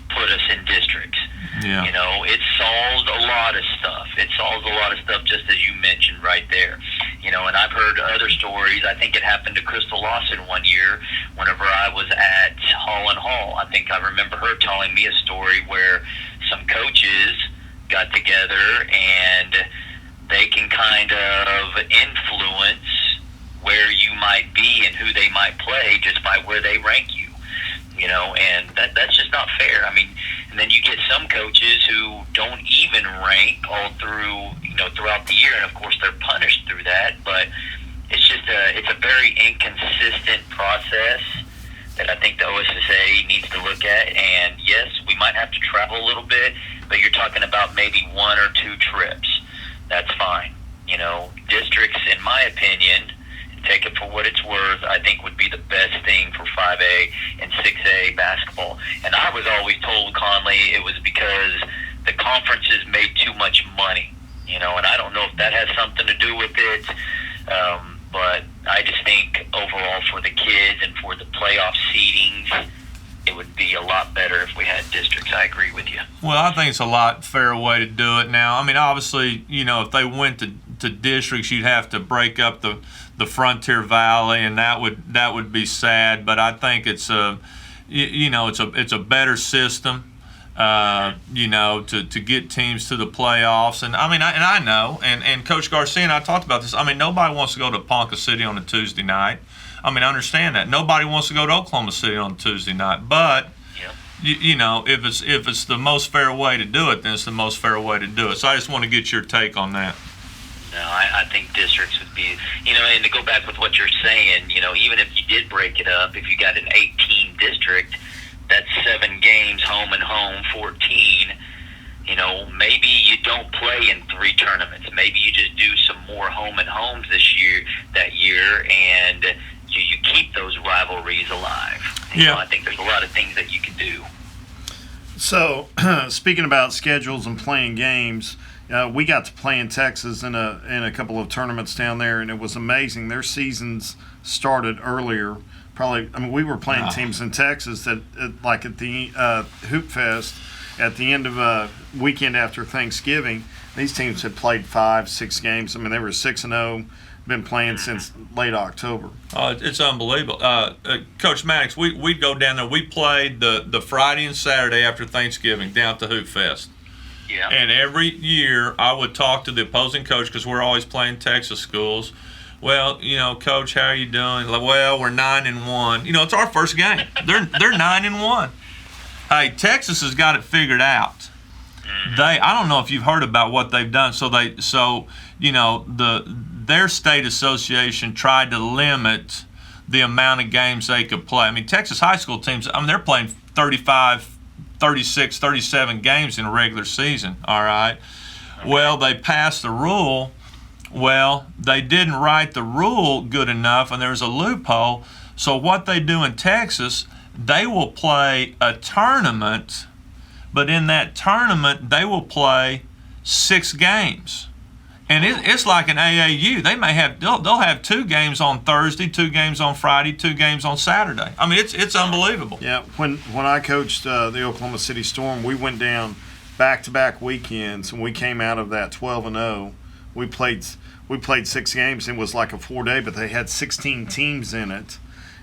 put us in districts. Yeah. It solves a lot of stuff. Just as you mentioned right there. And I've heard other stories. I think it happened to Crystal Lawson one year whenever I was at Hall and Hall. I think I remember her telling me a story where some coaches got together and they can kind of influence where you might be and who they might play just by where they rank you. And that's just not fair. And then you get some coaches who don't even rank all through, throughout the year, and of course they're punished through that. But it's a very inconsistent process that I think the OSSAA needs to look at. And yes, we might have to travel a little bit, but you're talking about maybe 1 or 2 trips. That's fine. Districts, in my opinion, take it for what it's worth, I think would be the best thing for 5A and 6A basketball. And I was always told, Conley, it was because the conferences made too much money, and I don't know if that has something to do with it. But I just think overall for the kids and for the playoff seedings, it would be a lot better if we had districts. I agree with you. Well, I think it's a lot fairer way to do it now. I mean, obviously, if they went to districts, you'd have to break up the Frontier Valley, and that would be sad. But I think it's it's a better system. To get teams to the playoffs. And I know, and Coach Garcia and I talked about this. I mean, nobody wants to go to Ponca City on a Tuesday night. I understand that. Nobody wants to go to Oklahoma City on a Tuesday night. But, if it's the most fair way to do it, then it's the most fair way to do it. So I just want to get your take on that. No, I think districts would be, and to go back with what you're saying, even if you did break it up, if you got an 18 district, that's 7 games, home and home, 14. Maybe you don't play in 3 tournaments. Maybe you just do some more home and homes that year, and you keep those rivalries alive. I think there's a lot of things that you can do. So, speaking about schedules and playing games, we got to play in Texas in a couple of tournaments down there, and it was amazing. Their seasons started earlier. We were playing teams in Texas that, like at the Hoop Fest, at the end of a weekend after Thanksgiving, these teams had played 5-6 games. They were 6-0, been playing since late October. It's unbelievable. Coach Maddox, we'd go down there. We played the Friday and Saturday after Thanksgiving down at the Hoop Fest. Yeah. And every year I would talk to the opposing coach because we're always playing Texas schools. Well, Coach, how are you doing? Like, well, we're 9-1. It's our first game. They're 9-1. Hey, Texas has got it figured out. I don't know if you've heard about what they've done. Their state association tried to limit the amount of games they could play. Texas high school teams, they're playing 35, 36, 37 games in a regular season. All right. Well, they passed the rule. Well, they didn't write the rule good enough, and there's a loophole. So what they do in Texas, they will play a tournament, but in that tournament, they will play 6 games. And it's like an AAU. They'll have 2 games on Thursday, 2 games on Friday, 2 games on Saturday. It's unbelievable. Yeah, when I coached the Oklahoma City Storm, we went down back-to-back weekends, and we came out of that 12-0. We played 6 games. It was like a 4-day, but they had 16 teams in it,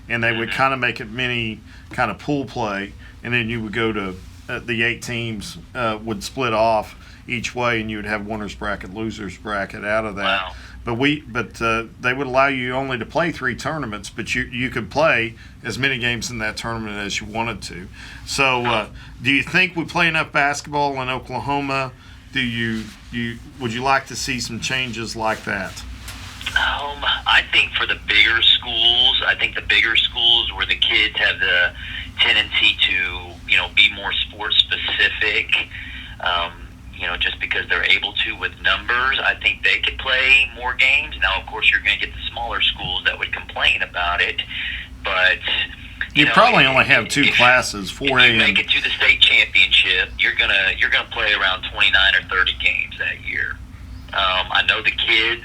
and they would kind of make it mini kind of pool play, and then you would go to the 8 teams would split off each way, and you would have winners bracket, losers bracket out of that. Wow. But they would allow you only to play 3 tournaments, but you could play as many games in that tournament as you wanted to. So, do you think we play enough basketball in Oklahoma? Would you like to see some changes like that? I think for the bigger schools, where the kids have the tendency to, be more sports specific, just because they're able to with numbers, I think they could play more games. Now, of course, you're going to get the smaller schools that would complain about it, but you probably only have 2 classes, 4 If you make it to the state championship, you're gonna play around 29 or 30 games that year. I know the kids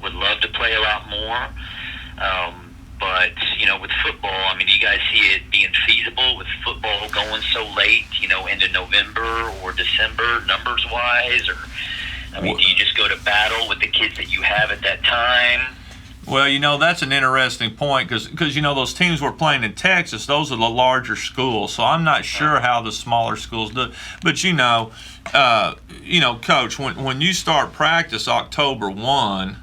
would love to play a lot more, but with football, you guys see it being feasible with football going so late, into November or December, numbers wise, or do you just go to battle with the kids that you have at that time? Well, that's an interesting point because those teams we're playing in Texas, those are the larger schools. So I'm not sure how the smaller schools do. But Coach, when you start practice October 1,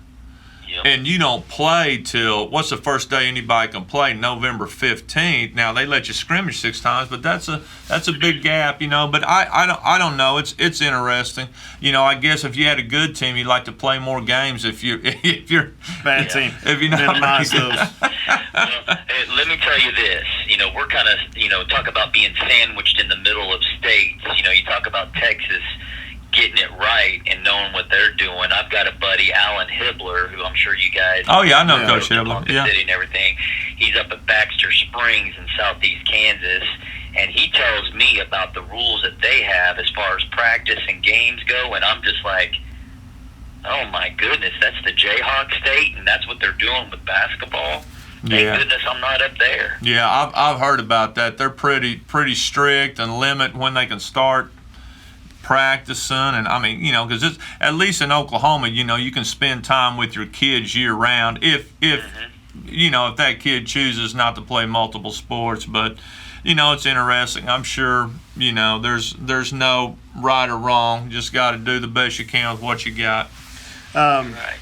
Yep. and you don't play till what's the first day anybody can play? November 15th. Now they let you scrimmage 6 times, but that's a big gap, But I don't know. It's interesting. I guess if you had a good team, you'd like to play more games. If you're bad team, if you're not, minimize those. Well, let me tell you this. We're kind of talk about being sandwiched in the middle of states. You talk about Texas getting it right and knowing what they're doing. I've got a buddy, Alan Hibbler, who I'm sure you guys I know Coach Hibbler. City and everything. He's up at Baxter Springs in southeast Kansas, and he tells me about the rules that they have as far as practice and games go, and I'm just like, oh my goodness, that's the Jayhawk State, and that's what they're doing with basketball. Thank goodness I'm not up there. Yeah, I've heard about that. They're pretty strict and limit when they can start practicing, and I mean, you know, because it's at least in Oklahoma, you know, you can spend time with your kids year round if you know, if that kid chooses not to play multiple sports. But you know, it's interesting. I'm sure, you know, there's no right or wrong. Just got to do the best you can with what you got. Right.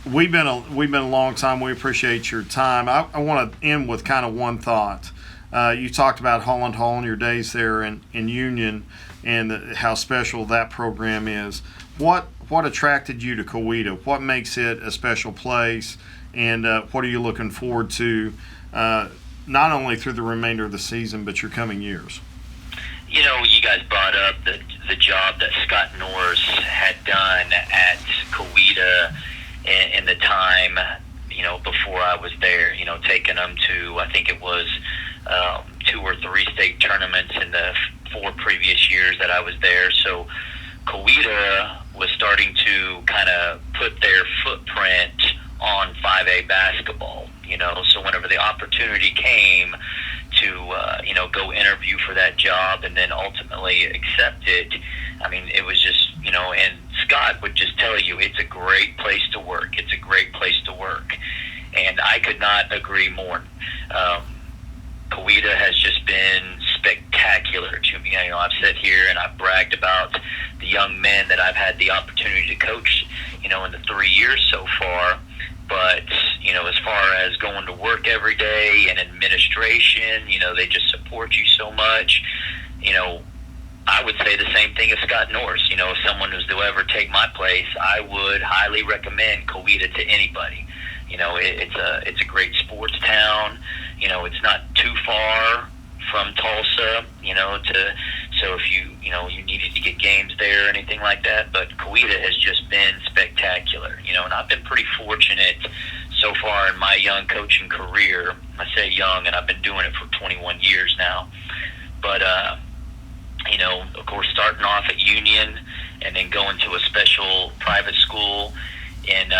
We've been a long time. We appreciate your time. I want to end with kind of one thought. You talked about Holland Hall and your days there in Union, and how special that program is. What attracted you to Coweta? What makes it a special place? And what are you looking forward to, not only through the remainder of the season, but your coming years? You know, you guys brought up the job that Scott Norris had done at Coweta in the time, you know, before I was there. You know, taking them to, I think it was 2 or 3 state tournaments in the 4 previous years that I was there. So Coweta was starting to kind of put their footprint on 5A basketball, you know. So whenever the opportunity came to, you know, go interview for that job and then ultimately accept it, I mean, it was just, you know, and Scott would just tell you, it's a great place to work. It's a great place to work. And I could not agree more. Coweta has just been spectacular to me. You know, I've sat here and I've bragged about the young men that I've had the opportunity to coach, you know, in the 3 years so far. But, you know, as far as going to work every day and administration, you know, they just support you so much. You know, I would say the same thing as Scott Norris. You know, if someone was to ever take my place, I would highly recommend Coweta to anybody. You know, it's a great sports town. You know, it's not too far from Tulsa, you know, so if you know, you needed to get games there or anything like that. But Coweta has just been spectacular, you know, and I've been pretty fortunate so far in my young coaching career. I say young, and I've been doing it for 21 years now. But, you know, of course, starting off at Union and then going to a special private school in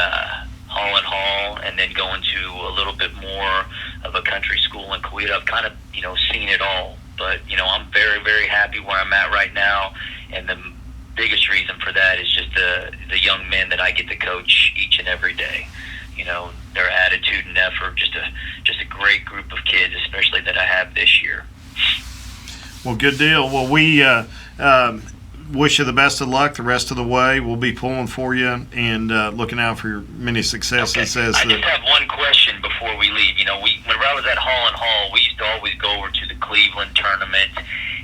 Holland Hall, and then going to a little bit more of a country school in Coweta. I've kind of, you know, seen it all. But, you know, I'm very, very happy where I'm at right now. And the biggest reason for that is just the young men that I get to coach each and every day. You know, their attitude and effort, just a great group of kids, especially that I have this year. Well, good deal. Well, we wish you the best of luck the rest of the way. We'll be pulling for you and looking out for your many successes. Okay. I just have one question before we leave. You know, whenever I was at Holland Hall, we used to always go over to the Cleveland tournament,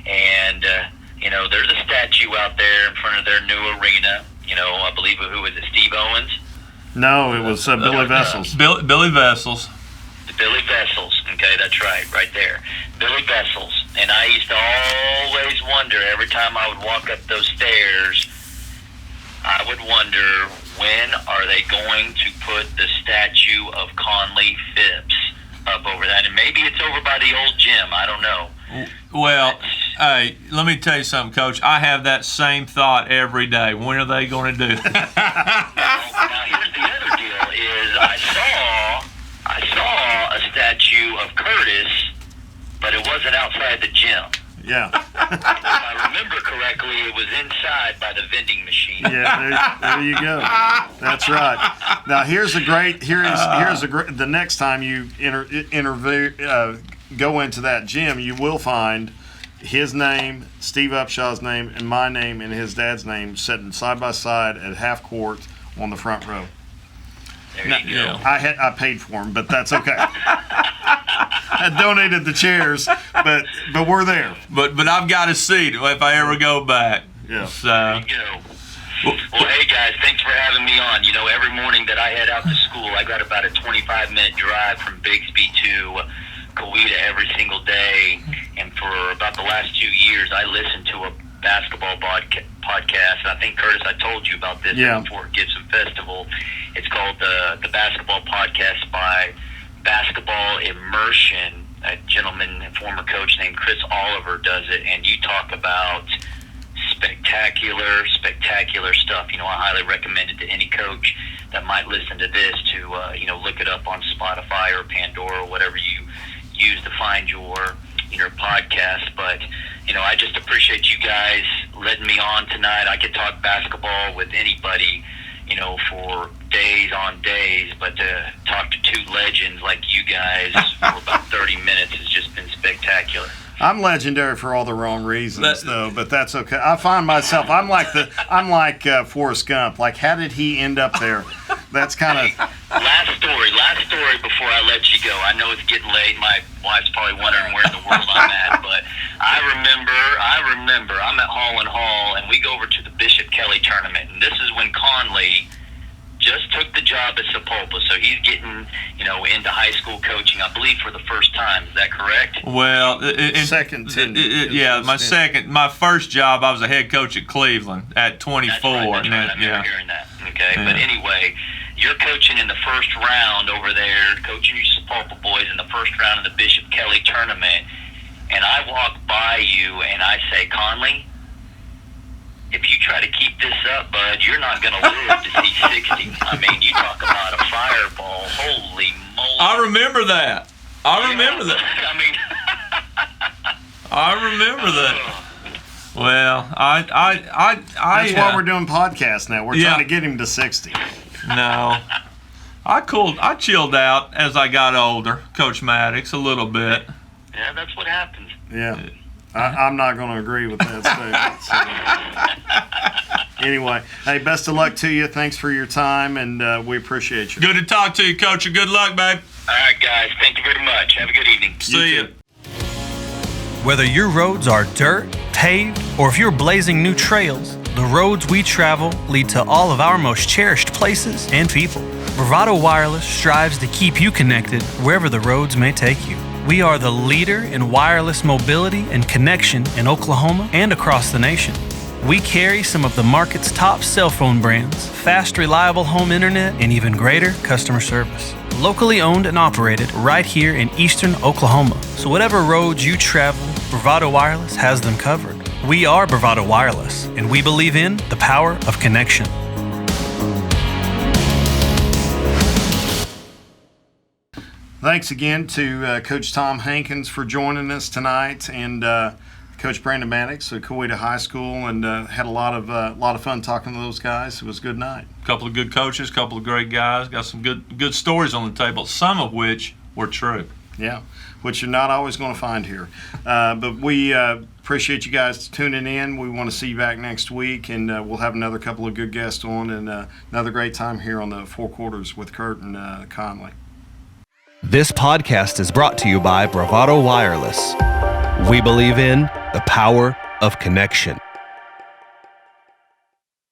and you know, there's a statue out there in front of their new arena. You know, I believe, who was it, Steve Owens? No, it was Billy Vessels. Billy Vessels. Billy Vessels. Okay, that's right there. Billy Vessels. And I used to always wonder, every time I would walk up those stairs, I would wonder, when are they going to put the statue of Conley Phipps up over that? And maybe it's over by the old gym. I don't know. Well, hey, let me tell you something, Coach. I have that same thought every day. When are they going to do that? Now, here's the other deal, is I saw a statue of Curtis, but it wasn't outside the gym. Yeah. If I remember correctly, it was inside by the vending machine. Yeah, there you go. That's right. Now here's a great. The next time you go into that gym, you will find his name, Steve Upshaw's name, and my name and his dad's name sitting side by side at half court on the front row. There you go. I paid for them, but that's okay. I donated the chairs, but we're there. But I've got a seat if I ever go back. Yeah. So. There you go. Well, hey guys, thanks for having me on. You know, every morning that I head out to school, I got about a 25-minute drive from Bigsby to Coweta every single day, and for about the last 2 years, I listen to a basketball podcast. I think, Curtis, I told you about this before Gibson Festival. It's called the Basketball Podcast by Basketball Immersion. A gentleman, a former coach named Chris Oliver, does spectacular stuff. You know, I highly recommend it to any coach that might listen to this to, you know, look it up on Spotify or Pandora or whatever you use to find your podcast. But, you know, I just appreciate you guys letting me on tonight. I could talk basketball with anybody, you know, for days on days, but to talk to two legends like you guys for about 30 minutes has just been spectacular. I'm legendary for all the wrong reasons, though, but that's okay. I find myself, I'm like Forrest Gump. Like, how did he end up there? That's kind of... Last story before I let you go. I know it's getting late. My wife's probably wondering where in the world I'm at, but I remember I'm at Hall and Hall, and we go over to the Bishop Kelly tournament, and this is when Conley just took the job at Sepulpa, so he's getting, you know, into high school coaching, I believe, for the first time. Is that correct? Well, my first job, I was a head coach at Cleveland at 24. That's right. I remember hearing that. Okay, yeah. But anyway, you're coaching in the first round over there, coaching your Sepulpa boys in the first round of the Bishop Kelly tournament, and I walk by you and I say, Conley, if you try to keep this up, bud, you're not going to live to see 60. I mean, you talk about a fireball. Holy moly. I remember that. I remember that. Well, That's why we're doing podcasts now. We're trying to get him to 60. No. I chilled out as I got older, Coach Maddox, a little bit. Yeah, that's what happens. Yeah. I'm not going to agree with that statement. So. Anyway, hey, best of luck to you. Thanks for your time, and we appreciate you. Good to talk to you, Coach. Good luck, babe. All right, guys. Thank you very much. Have a good evening. See you. Whether your roads are dirt, paved, or if you're blazing new trails, the roads we travel lead to all of our most cherished places and people. Bravado Wireless strives to keep you connected wherever the roads may take you. We are the leader in wireless mobility and connection in Oklahoma and across the nation. We carry some of the market's top cell phone brands, fast, reliable home internet, and even greater customer service. Locally owned and operated right here in eastern Oklahoma. So whatever roads you travel, Bravado Wireless has them covered. We are Bravado Wireless, and we believe in the power of connection. Thanks again to Coach Tom Hankins for joining us tonight, and Coach Brandon Maddox at Coweta High School, and had a lot of fun talking to those guys. It was a good night. A couple of good coaches, a couple of great guys. Got some good stories on the table, some of which were true. Yeah, which you're not always going to find here. But we appreciate you guys tuning in. We want to see you back next week, and we'll have another couple of good guests on, and another great time here on the Four Quarters with Curt and Conley. This podcast is brought to you by Bravado Wireless. We believe in the power of connection.